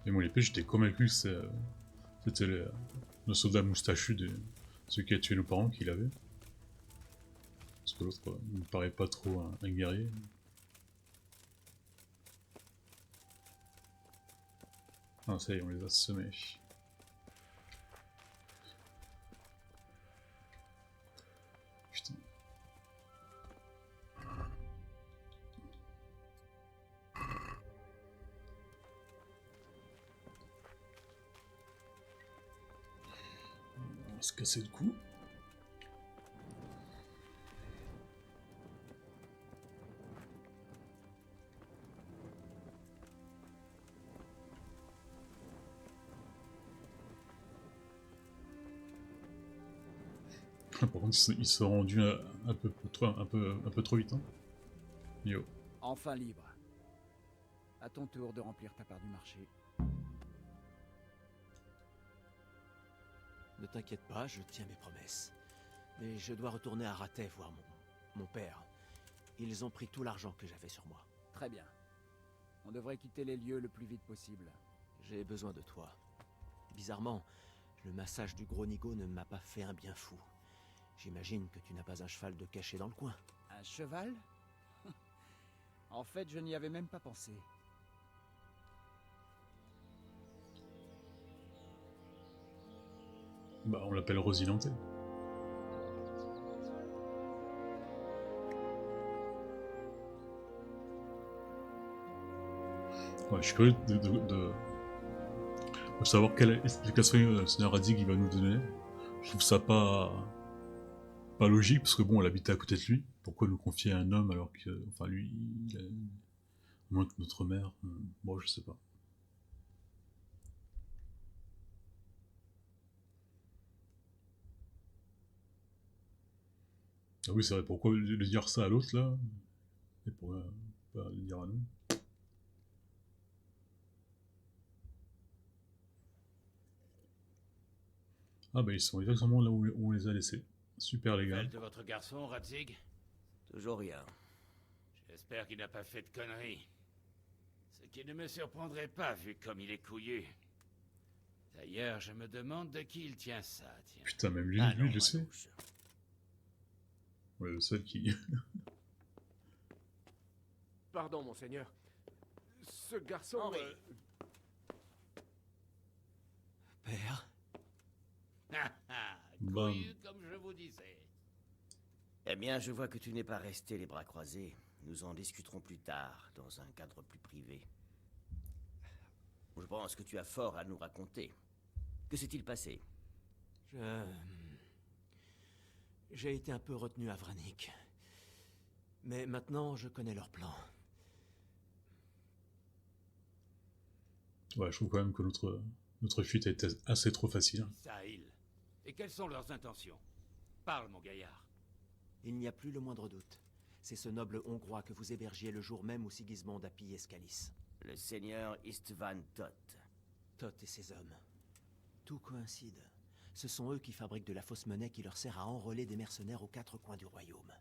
Et moi, l'épée, j'étais convaincu que c'était le soldat moustachu de celui qui a tué nos parents qui l'avait. Parce que l'autre, il me paraît pas trop un guerrier. Ah, ça y est, on les a semés. Putain. On va se casser le cou. Par contre, ils se sont rendus un peu trop vite. Hein. Yo. Enfin libre. À ton tour de remplir ta part du marché. Ne t'inquiète pas, je tiens mes promesses. Mais je dois retourner à Rathais voir mon père. Ils ont pris tout l'argent que j'avais sur moi. Très bien. On devrait quitter les lieux le plus vite possible. J'ai besoin de toi. Bizarrement, le massage du gros Nigo ne m'a pas fait un bien fou. J'imagine que tu n'as pas un cheval de cachet dans le coin. Un cheval? En fait, je n'y avais même pas pensé. Bah, on l'appelle Rosilante. Ouais, je suis curieux de savoir quelle explication le Seigneur Radig va nous donner. Je trouve ça pas logique, parce que bon, elle habitait à côté de lui. Pourquoi nous confier à un homme alors que... Enfin, lui, il a moins que notre mère. Bon, je sais pas. Ah oui, c'est vrai, pourquoi lui dire ça à l'autre, là? Et pourquoi pas le dire à nous? Ah bah ils sont exactement là où on les a laissés. Super les gars. Nouvelle de votre garçon, Radzig? Toujours rien. J'espère qu'il n'a pas fait de conneries. Ce qui ne me surprendrait pas, vu comme il est couillu. D'ailleurs, je me demande de qui il tient ça, tiens. Putain, même lui, Ah lui non, le sait. Manouche. Ouais, le seul qui... Pardon, monseigneur. Ce garçon... Henri. Père? Ah ah, Bam. couillu comme je vous disais. Eh bien, je vois que tu n'es pas resté les bras croisés. Nous en discuterons plus tard, dans un cadre plus privé. Je pense que tu as fort à nous raconter. Que s'est-il passé? J'ai été un peu retenu à Vranik. Mais maintenant, je connais leur plan. Ouais, je trouve quand même que notre fuite a été assez trop facile. Sahil. Et quelles sont leurs intentions? Parle, mon gaillard. Il n'y a plus le moindre doute. C'est ce noble hongrois que vous hébergiez le jour même où Sigismond a pillé Skalis. Le seigneur Istvan Toth. Toth et ses hommes. Tout coïncide. Ce sont eux qui fabriquent de la fausse monnaie qui leur sert à enrôler des mercenaires aux quatre coins du royaume.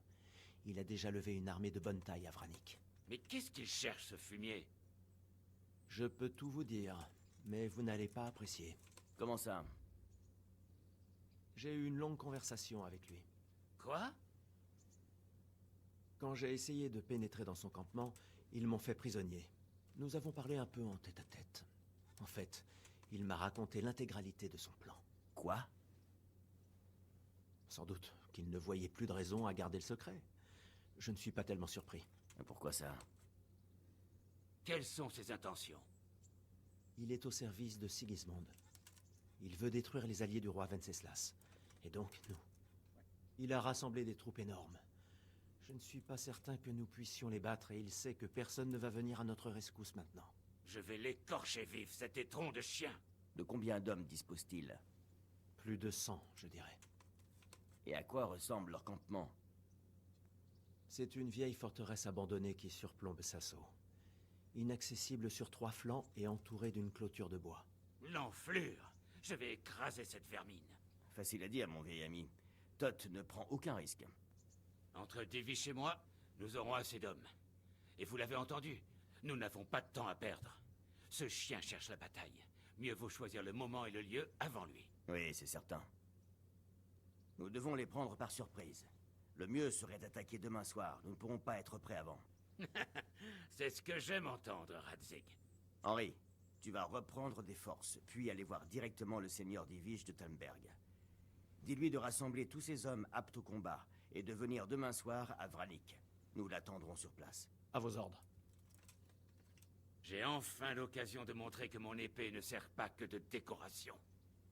Il a déjà levé une armée de bonne taille à Vranik. Mais qu'est-ce qu'il cherche, ce fumier? Je peux tout vous dire, mais vous n'allez pas apprécier. Comment ça? J'ai eu une longue conversation avec lui. Quoi? Quand j'ai essayé de pénétrer dans son campement, ils m'ont fait prisonnier. Nous avons parlé un peu en tête-à-tête. En fait, il m'a raconté l'intégralité de son plan. Quoi? Sans doute qu'il ne voyait plus de raison à garder le secret. Je ne suis pas tellement surpris. Pourquoi ça? Quelles sont ses intentions? Il est au service de Sigismond. Il veut détruire les alliés du roi Venceslas. Et donc, nous. Il a rassemblé des troupes énormes. Je ne suis pas certain que nous puissions les battre et il sait que personne ne va venir à notre rescousse maintenant. Je vais l'écorcher vif, cet étron de chien. De combien d'hommes dispose-t-il? Plus de 100, je dirais. Et à quoi ressemble leur campement? C'est une vieille forteresse abandonnée qui surplombe Sasso. Inaccessible sur 3 flancs et entourée d'une clôture de bois. L'enflure! Je vais écraser cette vermine. Facile à dire, mon vieil ami. Toth ne prend aucun risque. Entre Divish et moi, nous aurons assez d'hommes. Et vous l'avez entendu, nous n'avons pas de temps à perdre. Ce chien cherche la bataille. Mieux vaut choisir le moment et le lieu avant lui. Oui, c'est certain. Nous devons les prendre par surprise. Le mieux serait d'attaquer demain soir. Nous ne pourrons pas être prêts avant. C'est ce que j'aime entendre, Radzig. Henri, tu vas reprendre des forces, puis aller voir directement le seigneur Divish de Talmberg. Dis-lui de rassembler tous ses hommes aptes au combat et de venir demain soir à Vranik. Nous l'attendrons sur place. À vos ordres. J'ai enfin l'occasion de montrer que mon épée ne sert pas que de décoration.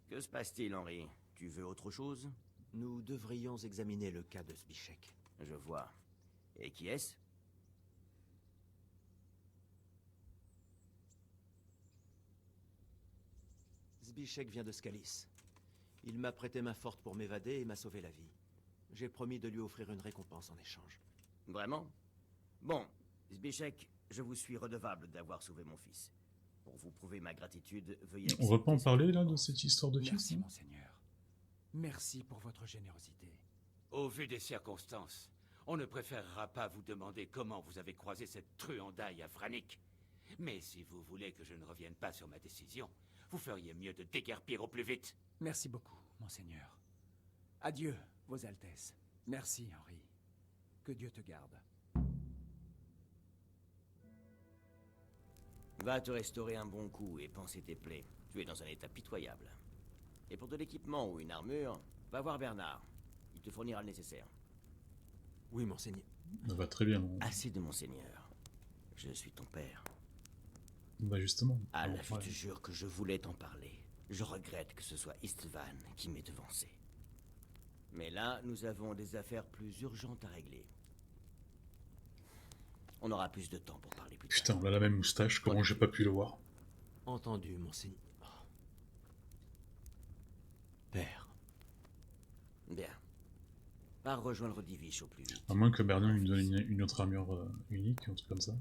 Que se passe-t-il, Henri? Tu veux autre chose? Nous devrions examiner le cas de Zbiszek. Je vois. Et qui est-ce? Zbiszek vient de Skalis. Il m'a prêté main forte pour m'évader et m'a sauvé la vie. J'ai promis de lui offrir une récompense en échange. Vraiment? Bon, Zbiszek, je vous suis redevable d'avoir sauvé mon fils. Pour vous prouver ma gratitude, veuillez... On va pas en accepter parler cette là de récompense. cette histoire de fils? Merci, hein monseigneur. Merci pour votre générosité. Au vu des circonstances, on ne préférera pas vous demander comment vous avez croisé cette truandaille à Vranik. Mais si vous voulez que je ne revienne pas sur ma décision, vous feriez mieux de déguerpir au plus vite. Merci beaucoup, monseigneur. Adieu, vos altesses. Merci, Henri. Que Dieu te garde. Va te restaurer un bon coup et panser tes plaies. Tu es dans un état pitoyable. Et pour de l'équipement ou une armure, va voir Bernard. Il te fournira le nécessaire. Oui, monseigneur. Ça va très bien. Bon. Assez de monseigneur. Je suis ton père. Bah justement. Al, Alors, je ouais. te jure que je voulais t'en parler. Je regrette que ce soit Istvan qui m'ait devancé. Mais là, nous avons des affaires plus urgentes à régler. On aura plus de temps pour parler plus tard. Putain, on a la même moustache, comment j'ai pas pu le voir? Entendu, monseigneur. Père. Bien. Pars rejoindre Divish au plus vite. À moins que Bernard lui donne une autre armure unique, un truc comme ça.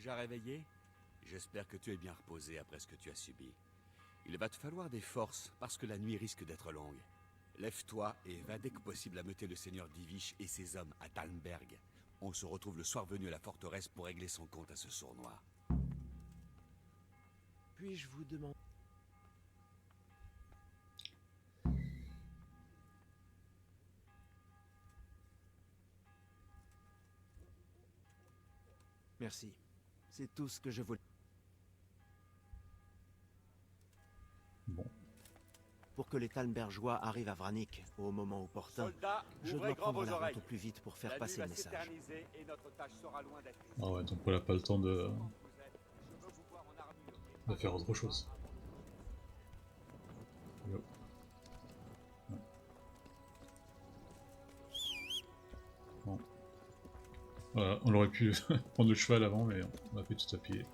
déjà réveillé? J'espère que tu es bien reposé après ce que tu as subi. Il va te falloir des forces, parce que la nuit risque d'être longue. Lève-toi et va dès que possible ameuter le seigneur Divish et ses hommes à Talmberg. On se retrouve le soir venu à la forteresse pour régler son compte à ce sournois. Puis-je vous demander... Merci. C'est tout ce que je voulais. Bon. Pour que les Talmbergeois arrivent à Vranik au moment opportun, Soldats, je ouvrez dois grand prendre vos la oreilles. route au plus vite pour faire La passer nuit le va message. s'éterniser et notre tâche sera loin d'être aisée. Ah ouais, donc on n'a pas le temps de Je veux vous voir en armure. faire autre chose. Yo. Ouais. Bon. Voilà, on aurait pu prendre le cheval avant, mais on a fait tout à pied.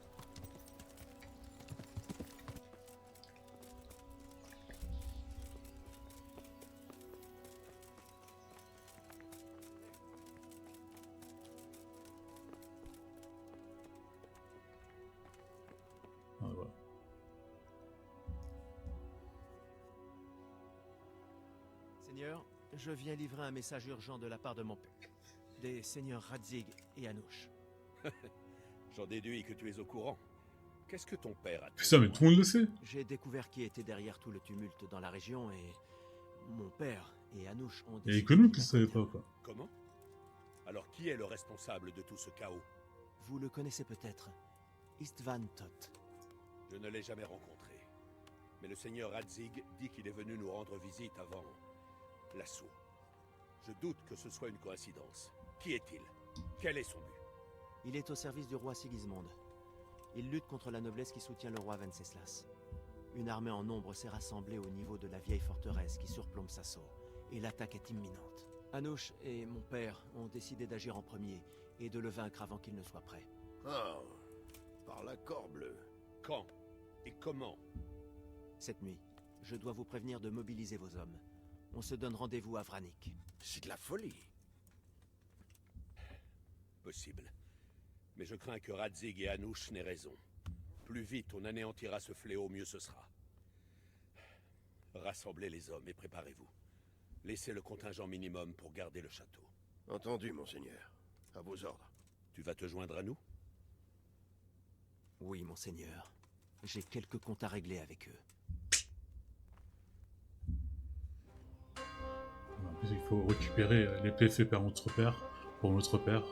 Ah, voilà. Seigneur, je viens livrer un message urgent de la part de mon père. Des seigneurs Radzig et Anouch. J'en déduis que tu es au courant. Qu'est-ce que ton père a Ça, mais tout le monde le sait. J'ai découvert qui était derrière tout le tumulte dans la région et... Mon père et Anouch ont Et décidé... que nous qu'il qui ne savait appartient. pas, quoi. Comment? Alors qui est le responsable de tout ce chaos? Vous le connaissez peut-être. Istvan Toth. Je ne l'ai jamais rencontré. Mais le seigneur Radzig dit qu'il est venu nous rendre visite avant l'assaut. Je doute que ce soit une coïncidence. Qui est-il? Quel est son but? Il est au service du roi Sigismund. Il lutte contre la noblesse qui soutient le roi Venceslas. Une armée en nombre s'est rassemblée au niveau de la vieille forteresse qui surplombe Sasso, et l'attaque est imminente. Anouch et mon père ont décidé d'agir en premier et de le vaincre avant qu'il ne soit prêt. Ah, par l'accord bleu. Quand? Et comment? Cette nuit, je dois vous prévenir de mobiliser vos hommes. On se donne rendez-vous à Vranik. C'est de la folie. Possible. Mais je crains que Radzig et Anouch n'aient raison. Plus vite on anéantira ce fléau, mieux ce sera. Rassemblez les hommes et préparez-vous. Laissez le contingent minimum pour garder le château. Entendu, monseigneur. À vos ordres. Tu vas te joindre à nous? Oui, monseigneur. J'ai quelques comptes à régler avec eux. En plus, il faut récupérer l'épée faite par notre père, pour notre père.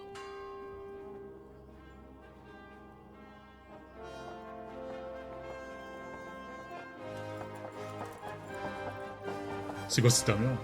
C'est quoi cette armure?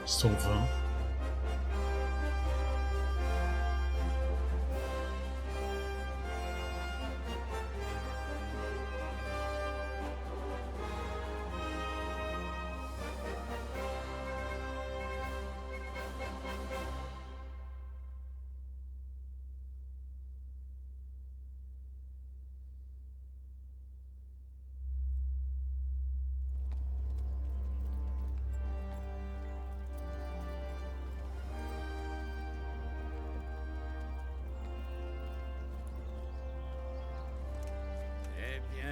Sont 20.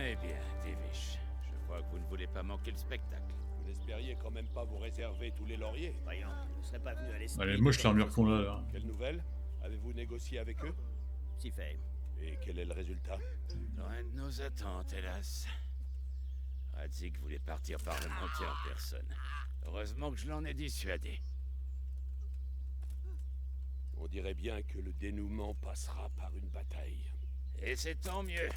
Eh bien, Divish. Je vois que vous ne voulez pas manquer le spectacle. Vous n'espériez quand même pas vous réserver tous les lauriers? Voyons, je ne serais pas venu à l'esprit. Elle est moche l'armure qu'on a là. Quelle nouvelle? Avez-vous négocié avec eux? Si fait. Et quel est le résultat? Loin de nos attentes, hélas. Radzig voulait partir parlementer en personne. Heureusement que je l'en ai dissuadé. On dirait bien que le dénouement passera par une bataille. Et c'est tant mieux.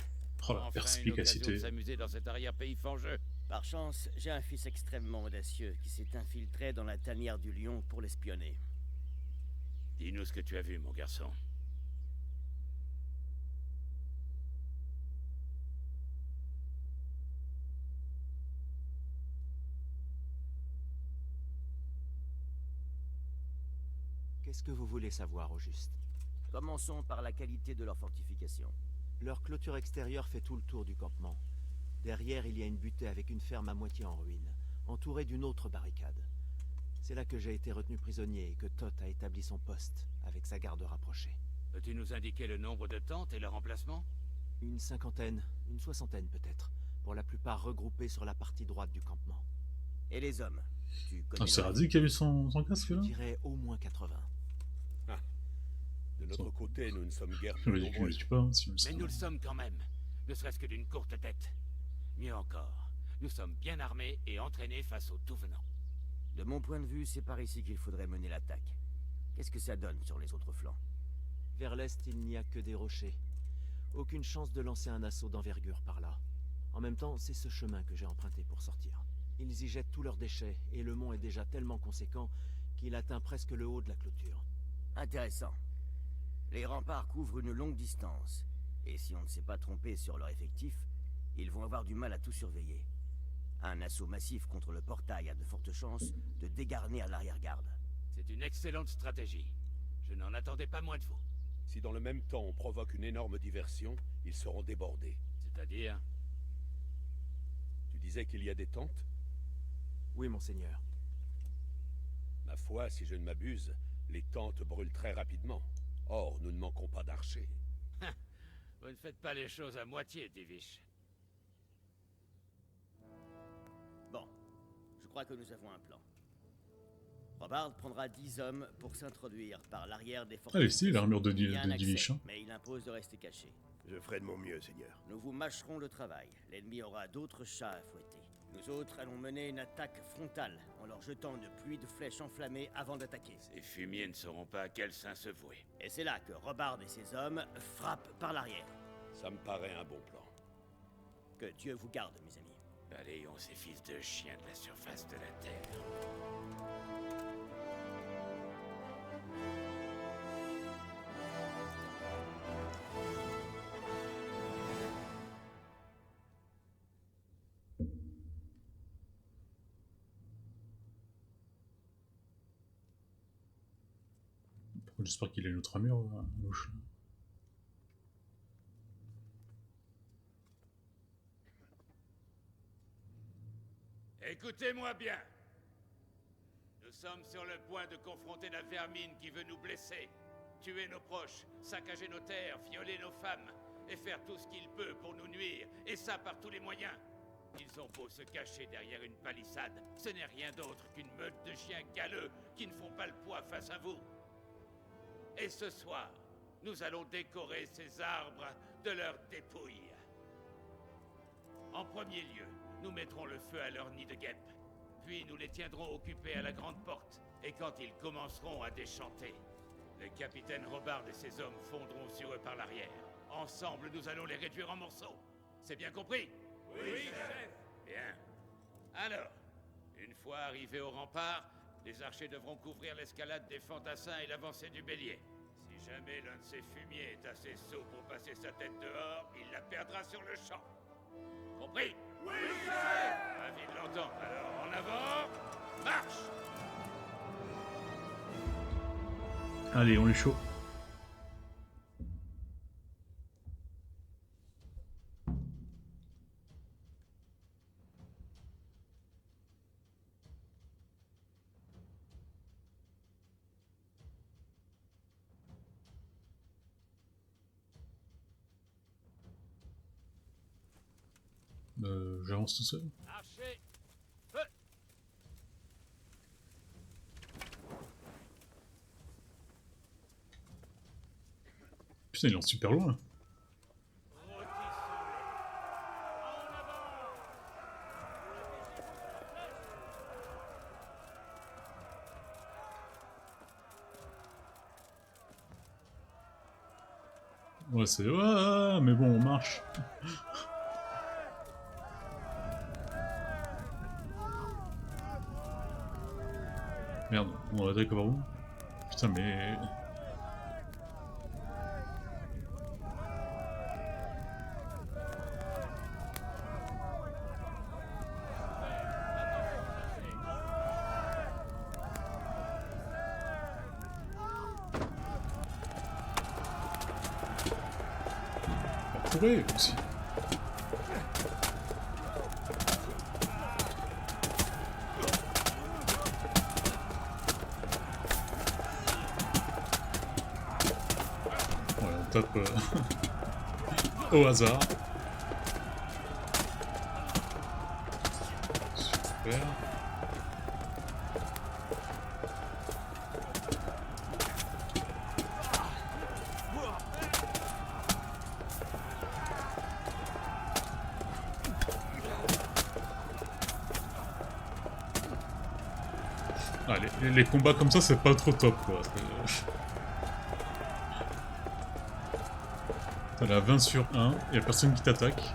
Oh la Enfin, perspicacité. une occasion de s'amuser dans cet arrière-pays fangeux. Par chance, j'ai un fils extrêmement audacieux qui s'est infiltré dans la tanière du lion pour l'espionner. Dis-nous ce que tu as vu, mon garçon. Qu'est-ce que vous voulez savoir au juste? Commençons par la qualité de leur fortification. Leur clôture extérieure fait tout le tour du campement. Derrière, il y a une butée avec une ferme à moitié en ruine, entourée d'une autre barricade. C'est là que j'ai été retenu prisonnier et que Thoth a établi son poste, avec sa garde rapprochée. Peux-tu nous indiquer le nombre de tentes et leur emplacement? Une cinquantaine, une soixantaine peut-être, pour la plupart regroupés sur la partie droite du campement. Et les hommes? Tu connais Ah, c'est leur- Radzik qui a eu son casque Je là? dirais au moins 80. Ah. De notre côté, nous ne sommes guère Je plus me dis que nombreux. je tue pas, hein, si je le sais. Mais nous le sommes quand même, ne serait-ce que d'une courte tête. Mieux encore, nous sommes bien armés et entraînés face aux tout-venants. De mon point de vue, c'est par ici qu'il faudrait mener l'attaque. Qu'est-ce que ça donne sur les autres flancs? Vers l'est, il n'y a que des rochers. Aucune chance de lancer un assaut d'envergure par là. En même temps, c'est ce chemin que j'ai emprunté pour sortir. Ils y jettent tous leurs déchets, et le mont est déjà tellement conséquent qu'il atteint presque le haut de la clôture. Intéressant. Les remparts couvrent une longue distance, et si on ne s'est pas trompé sur leur effectif, ils vont avoir du mal à tout surveiller. Un assaut massif contre le portail a de fortes chances de dégarnir l'arrière-garde. C'est une excellente stratégie. Je n'en attendais pas moins de vous. Si dans le même temps on provoque une énorme diversion, ils seront débordés. C'est-à-dire? Tu disais qu'il y a des tentes? Oui, monseigneur. Ma foi, si je ne m'abuse, les tentes brûlent très rapidement. Or, nous ne manquons pas d'archers. Vous ne faites pas les choses à moitié, Divish. Bon, je crois que nous avons un plan. Robard prendra 10 hommes pour s'introduire par l'arrière des forteresses. Ah, ici, l'armure de Il y a un accès, Divish. Hein. mais il impose de rester caché. Je ferai de mon mieux, Seigneur. Nous vous mâcherons le travail. L'ennemi aura d'autres chats à fouetter. Nous autres allons mener une attaque frontale en leur jetant une pluie de flèches enflammées avant d'attaquer. Ces fumiers ne sauront pas à quel saint se vouer. Et c'est là que Robard et ses hommes frappent par l'arrière. Ça me paraît un bon plan. Que Dieu vous garde, mes amis. Balayons ces fils de chiens de la surface de la Terre. J'espère qu'il a une autre armure à gauche. Écoutez-moi bien. Nous sommes sur le point de confronter la vermine qui veut nous blesser, tuer nos proches, saccager nos terres, violer nos femmes, et faire tout ce qu'il peut pour nous nuire, et ça par tous les moyens. Ils ont beau se cacher derrière une palissade, ce n'est rien d'autre qu'une meute de chiens galeux qui ne font pas le poids face à vous. Et ce soir, nous allons décorer ces arbres de leurs dépouilles. En premier lieu, nous mettrons le feu à leur nid de guêpes. Puis nous les tiendrons occupés à la grande porte. Et quand ils commenceront à déchanter, le capitaine Robard et ses hommes fondront sur eux par l'arrière. Ensemble, nous allons les réduire en morceaux. C'est bien compris? Oui, chef. Bien. Alors, une fois arrivés au rempart, les archers devront couvrir l'escalade des fantassins et l'avancée du bélier. Si jamais l'un de ces fumiers est assez sot pour passer sa tête dehors, il la perdra sur le champ. Compris? Oui, chef! Ravi de l'entendre. Alors, en avant, marche! Allez, on est chaud. J'avance tout seul. Archer! Feu! Putain, il est en super loin. Ouais, c'est... Ouais, mais bon, on marche. Merde, on va attaquer par où? Putain, mais... pourrait aussi. Ouais, on tape au hasard. Super. Ah, les combats comme ça, c'est pas trop top, quoi. T'as la 20 sur 1, y'a personne qui t'attaque.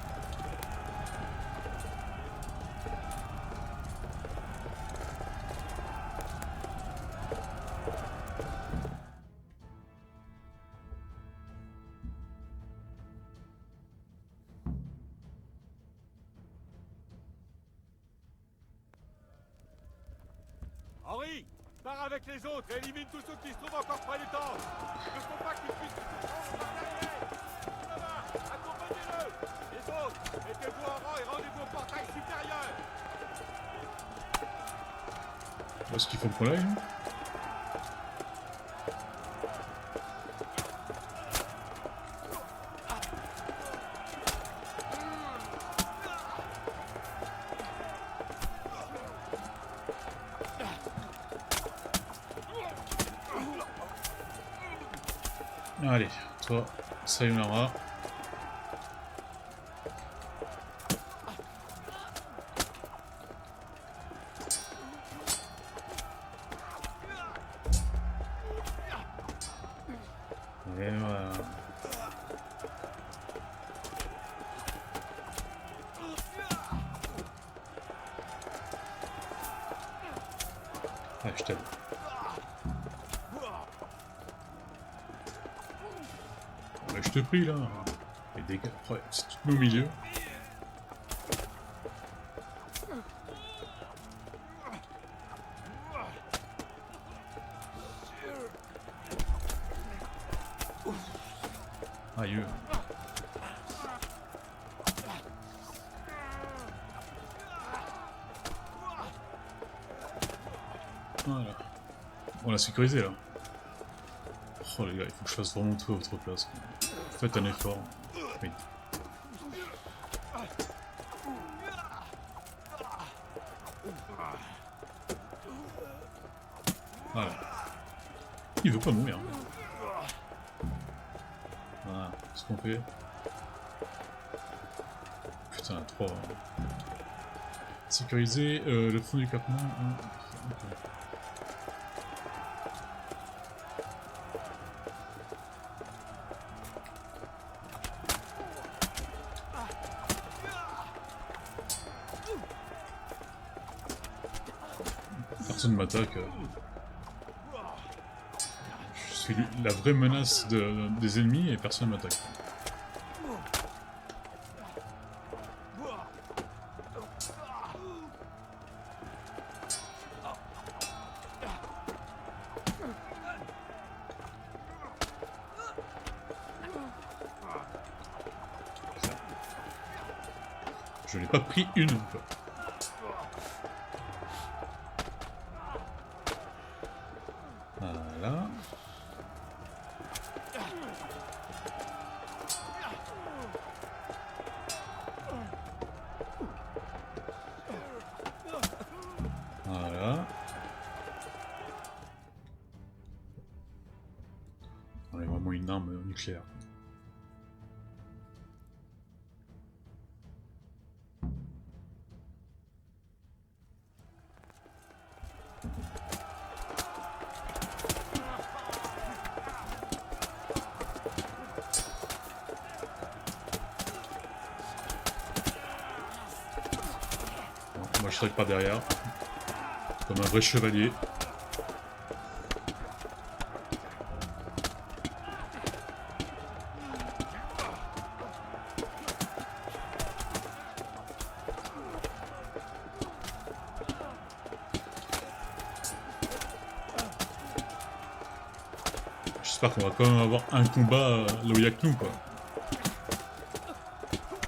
Henri, pars avec les autres et élimine tous ceux qui se trouvent encore près du temple. Ne faut pas qu'ils puissent se prendre par derrière. Là-bas, accompagnez-le. Les autres, mettez-vous en rang et rendez-vous au portail supérieur. Est-ce qu'il faut qu'on l'aille? Allez, toi, sayonara. Et voilà. Allez, je t'aide. Ouais, je te prie là. Les dégâts. Ouais, c'est tout au milieu. Aïe. Voilà. On l'a sécurisé là. Oh les gars, il faut que je fasse vraiment tout à votre place. Faites un effort. Oui. Voilà. Il veut pas mourir. Voilà, ce qu'on fait. Putain, 3. Sécuriser le fond du campement. Okay. Personne ne m'attaque. Je suis la vraie menace des ennemis et personne ne m'attaque. Je n'ai pas pris une fois. Voilà. Voilà. On est vraiment une arme nucléaire. Moi je serai par derrière, comme un vrai chevalier. J'espère qu'on va quand même avoir un combat là où il y a que nous, quoi.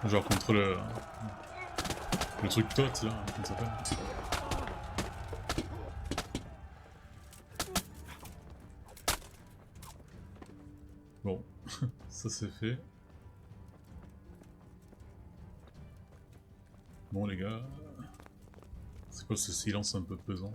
Genre contre le truc tot là, comment ça s'appelle? Bon, ça c'est fait. Bon les gars, c'est quoi ce silence un peu pesant?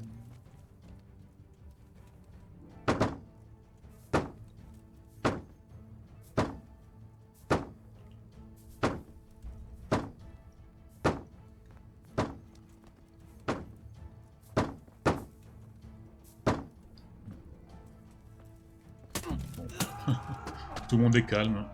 Tout le monde est calme.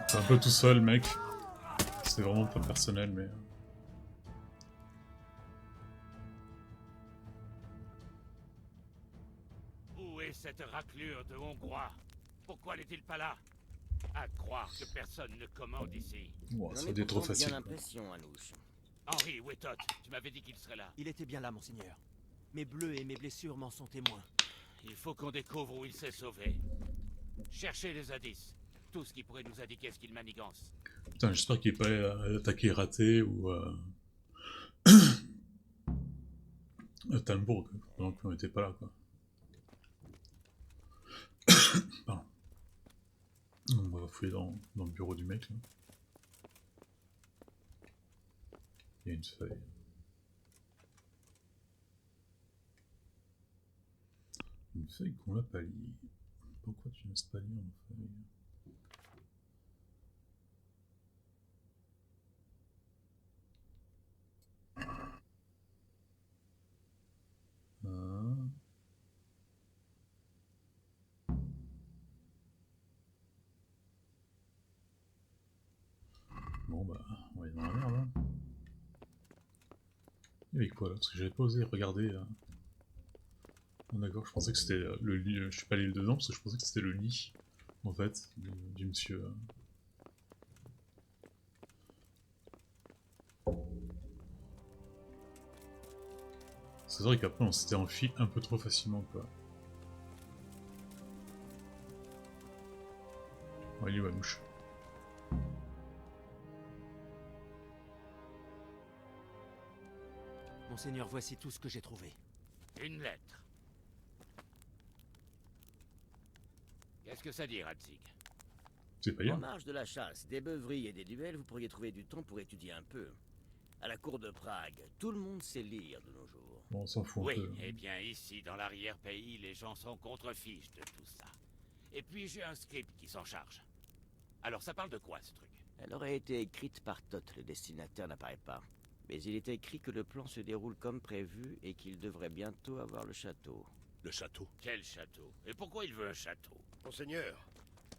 T'es un peu tout seul, mec. C'est vraiment pas personnel, mais... Où est cette raclure de Hongrois? Pourquoi n'est-il pas là? À croire que personne ne commande ici. Wow, ça va être trop facile. Henri, où est Tot? Tu m'avais dit qu'il serait là. Il était bien là, monseigneur. Mes bleus et mes blessures m'en sont témoins. Il faut qu'on découvre où il s'est sauvé. Cherchez les indices. Tout ce qui pourrait nous indiquer ce qu'il manigance. Putain, j'espère qu'il n'est pas attaqué raté ou... Talmbourg, pendant qu'on n'était pas là, quoi. Pardon. On va fouiller dans le bureau du mec, là. Il y a une feuille. Une feuille qu'on n'a pas lue. Pourquoi tu n'as pas lu en feuille? Bon bah, on va aller dans la merde. Hein. Il y avait quoi là? Parce que j'avais pas osé regarder. Oh, d'accord, je pensais que c'était le lit. Je suis pas allé dedans parce que je pensais que c'était le lit, en fait, du monsieur. C'est vrai qu'après on s'était enfui un peu trop facilement, quoi. Oh, il est où la mouche? Monseigneur, voici tout ce que j'ai trouvé. Une lettre. Qu'est-ce que ça dit, Radzig? C'est pas bien. En marge de la chasse, des beuveries et des duels, vous pourriez trouver du temps pour étudier un peu. À la cour de Prague, tout le monde sait lire de nos jours. Bon, on s'en fout oui, un peu. Eh bien ici, dans l'arrière-pays, les gens sont contrefiches de tout ça. Et puis j'ai un script qui s'en charge. Alors ça parle de quoi, ce truc? Elle aurait été écrite par Tot, le destinataire n'apparaît pas. Mais il est écrit que le plan se déroule comme prévu et qu'il devrait bientôt avoir le château. Le château? Quel château? Et pourquoi il veut un château? Monseigneur,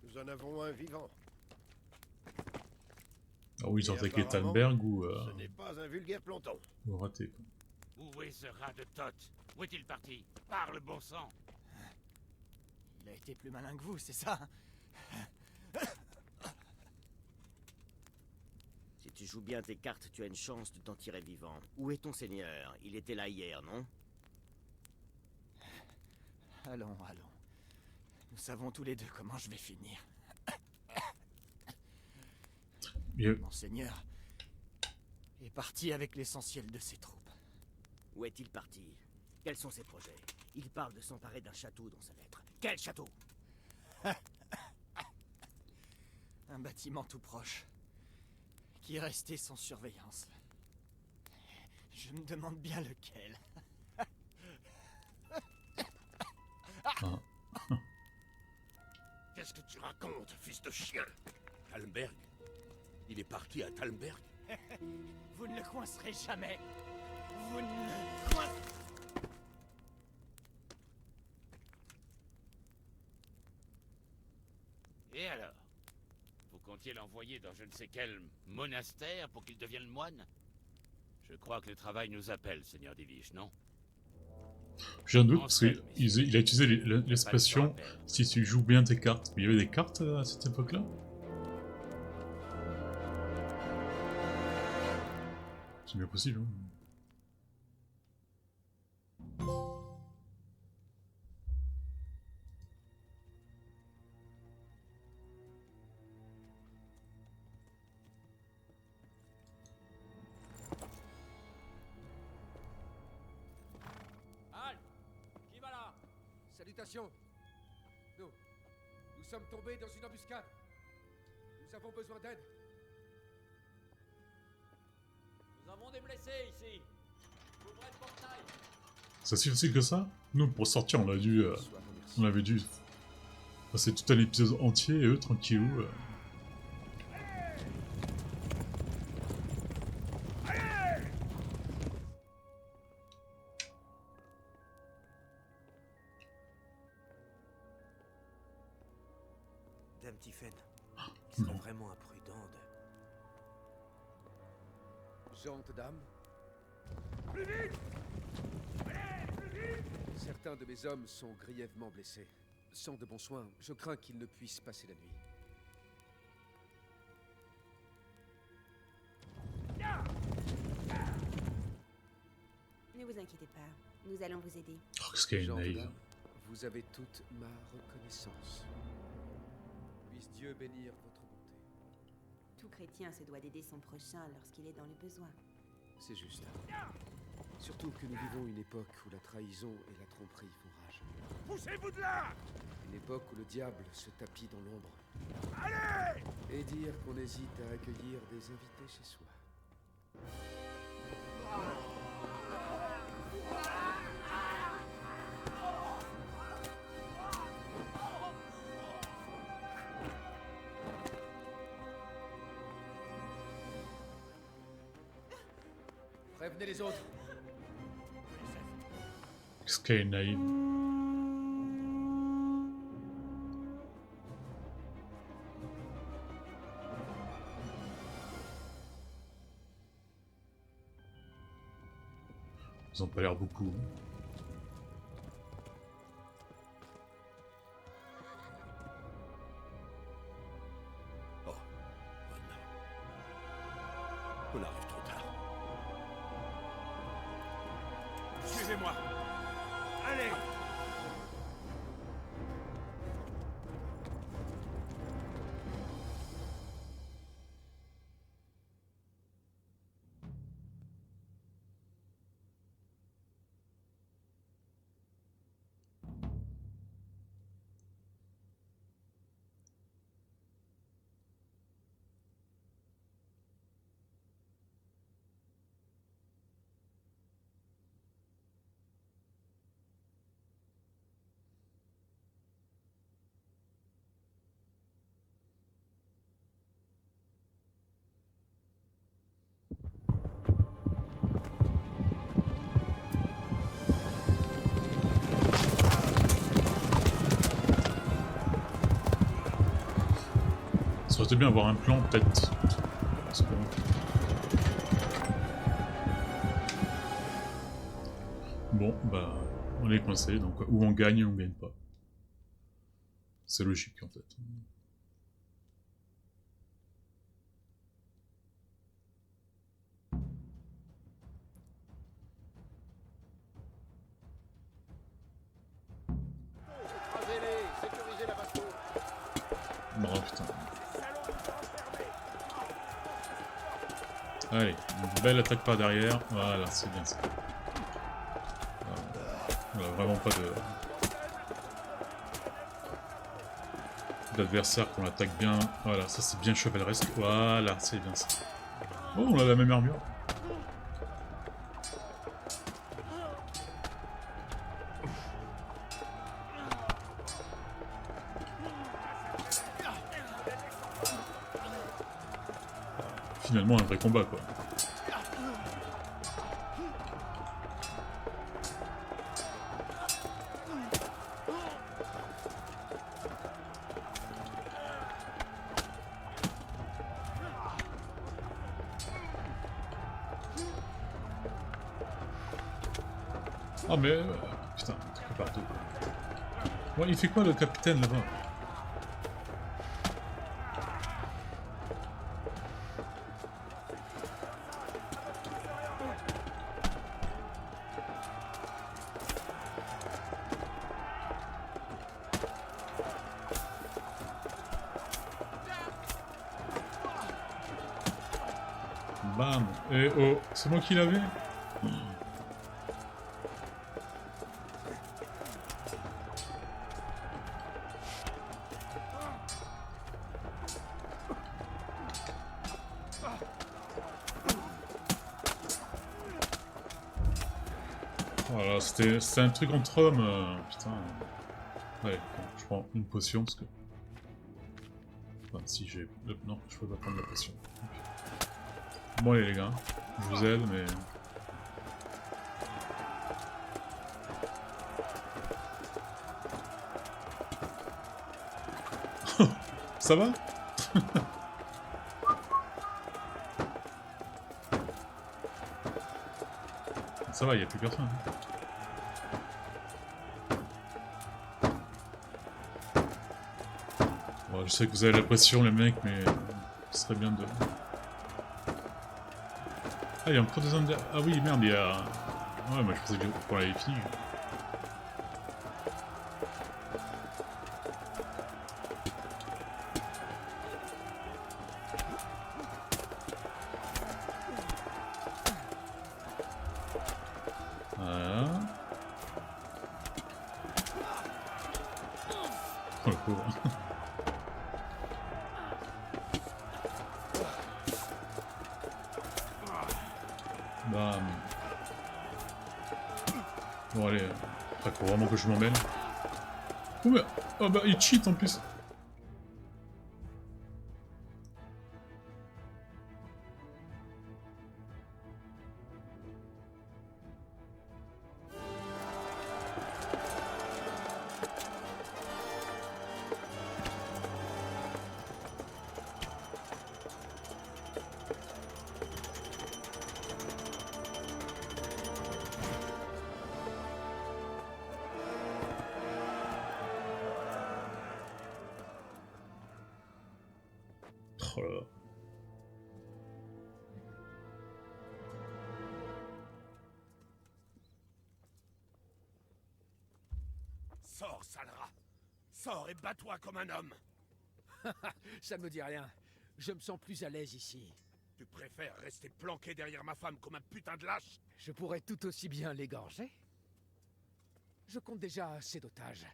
nous en avons un vivant. Ah oui, ils ont attaqué apparemment, Talmberg ou... Ce n'est pas un vulgaire planton. ou raté, quoi. Où est ce rat de Tot? Où est-il parti? Parle, bon sang! Il a été plus malin que vous, c'est ça? Si tu joues bien tes cartes, tu as une chance de t'en tirer vivant. Où est ton seigneur? Il était là hier, non? Allons. Nous savons tous les deux comment je vais finir. Monseigneur est parti avec l'essentiel de ses troupes. Où est-il parti? Quels sont ses projets? Il parle de s'emparer d'un château dans sa lettre. Quel château? Un bâtiment tout proche, qui est resté sans surveillance. Je me demande bien lequel. Raconte, fils de chien. Talmberg? Il est parti à Talmberg? Vous ne le coincerez jamais. Vous ne le coincerez... Et alors? Vous comptiez l'envoyer dans je ne sais quel monastère pour qu'il devienne moine? Je crois que le travail nous appelle, Seigneur Divish, non? J'ai un doute, parce qu'il a utilisé l'expression « si tu joues bien tes cartes ». Mais il y avait des cartes à cette époque-là? C'est bien possible, hein. Salutations. Nous sommes tombés dans une embuscade. Nous avons besoin d'aide. Nous avons des blessés ici. Ouvrez le portail. C'est si facile que ça? Nous, pour sortir, on avait dû passer tout un épisode entier, et eux, tranquillou. Dame Tiffen, il serait vraiment imprudent de... Gente dame. Plus vite! Certains de mes hommes sont grièvement blessés. Sans de bons soins, je crains qu'ils ne puissent passer la nuit. Ne vous inquiétez pas, nous allons vous aider. Oh, qu'est-ce qu'elle est Gente naïve. dame, vous avez toute ma reconnaissance. Puisse Dieu bénir votre bonté. Tout chrétien se doit d'aider son prochain lorsqu'il est dans le besoin. C'est juste. Surtout que nous vivons une époque où la trahison et la tromperie font rage. Poussez-vous de là! Une époque où le diable se tapit dans l'ombre. Allez! Et dire qu'on hésite à accueillir des invités chez soi. Prévenez les autres. Qu'est-ce qu'elle est naïve. Ils ont pas l'air beaucoup. Oh, on arrive trop tard. Suivez-moi! Allez! Ça aurait été bien avoir un plan, peut-être. Parce que... Bon, bah, on est coincé, donc ou on gagne ou on gagne pas. C'est logique, en fait. Écrasez-les! Sécurisez la basse-cour! Oh putain. Allez, une belle attaque par derrière. Voilà, c'est bien ça. Voilà, vraiment pas de... d'adversaire qu'on attaque bien. Voilà, ça c'est bien chevaleresque. Voilà, c'est bien ça. Oh, on a la même armure. finalement un vrai combat, quoi. Ah mais... putain, un truc partout. Ouais, il fait quoi le capitaine là-bas? Bam. Et oh, c'est moi qui l'avais? Voilà, c'était un truc entre hommes, putain. Ouais, bon, je prends une potion parce que... Enfin, si j'ai... Non, je peux pas prendre la potion. Bon allez les gars, je vous aide mais... Ça va? Ça va, y a plus personne. Bon, je sais que vous avez la pression les mecs, mais ce serait bien de... Ah, il y a encore des hommes derrière. Ah oui, merde, il y a... Ouais, moi je pensais qu'on l'avait fini. Voilà. Oh le pauvre. Bam. Bon allez, après faut vraiment que je m'en mêle. Oh, mais... oh bah il cheat en plus. Oh là là. Sors, sale rat. Sors et bats-toi comme un homme. Ça ne me dit rien. Je me sens plus à l'aise ici. Tu préfères rester planqué derrière ma femme comme un putain de lâche? Je pourrais tout aussi bien l'égorger. Je compte déjà assez d'otages.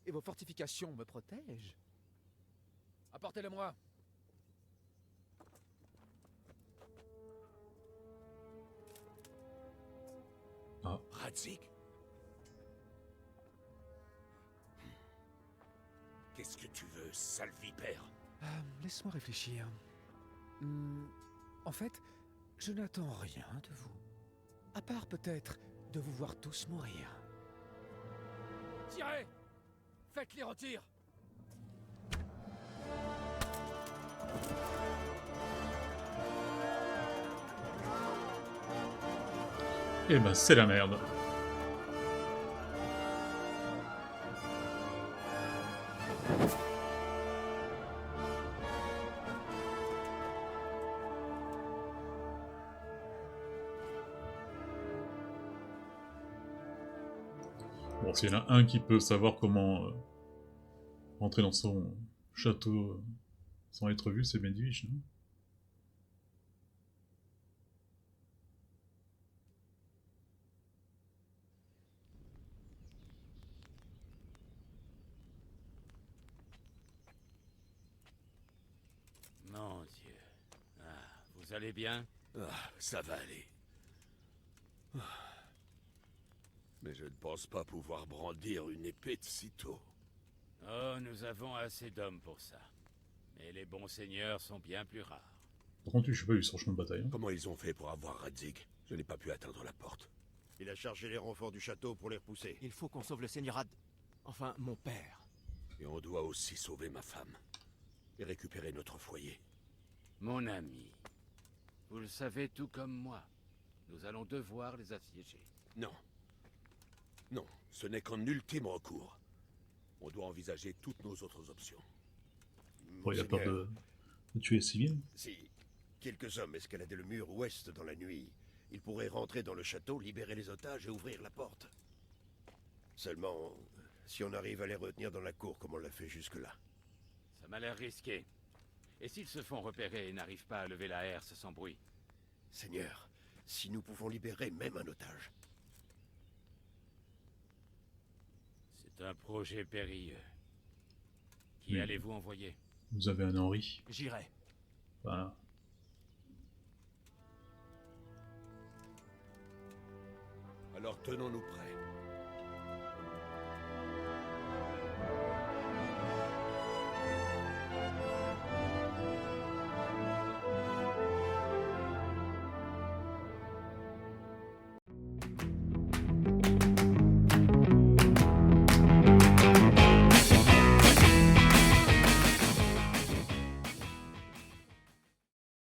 Et vos fortifications me protègent. Apportez-le-moi. Ah. Radzig? Qu'est-ce que tu veux, sale vipère? Laisse-moi réfléchir. En fait, je n'attends rien de vous. À part peut-être de vous voir tous mourir. Tirez! Faites les retirs! Eh ben c'est la merde. Bon, s'il y en a un qui peut savoir comment rentrer dans son château sans être vu, c'est Medivh, non? Mon Dieu. Ah, vous allez bien? Ah, ça va aller. Mais je ne pense pas pouvoir brandir une épée de sitôt. Oh, nous avons assez d'hommes pour ça. Mais les bons seigneurs sont bien plus rares. Par contre, je sais pas, eu sur le chemin de bataille. Hein. Comment ils ont fait pour avoir Radzig? Je n'ai pas pu atteindre la porte. Il a chargé les renforts du château pour les repousser. Il faut qu'on sauve le seigneur Enfin, mon père. Et on doit aussi sauver ma femme. Et récupérer notre foyer. Mon ami, vous le savez tout comme moi. Nous allons devoir les assiéger. Non. Non, ce n'est qu'en ultime recours. On doit envisager toutes nos autres options. Bon, il a peur de tuer les civils. Si quelques hommes escaladaient le mur ouest dans la nuit, ils pourraient rentrer dans le château, libérer les otages et ouvrir la porte. Seulement, si on arrive à les retenir dans la cour comme on l'a fait jusque-là. Ça m'a l'air risqué. Et s'ils se font repérer et n'arrivent pas à lever la herse sans bruit? Seigneur, si nous pouvons libérer même un otage. C'est un projet périlleux. Qui Oui. allez-vous envoyer? Vous avez un Henri. J'irai. Voilà. Alors tenons-nous prêts.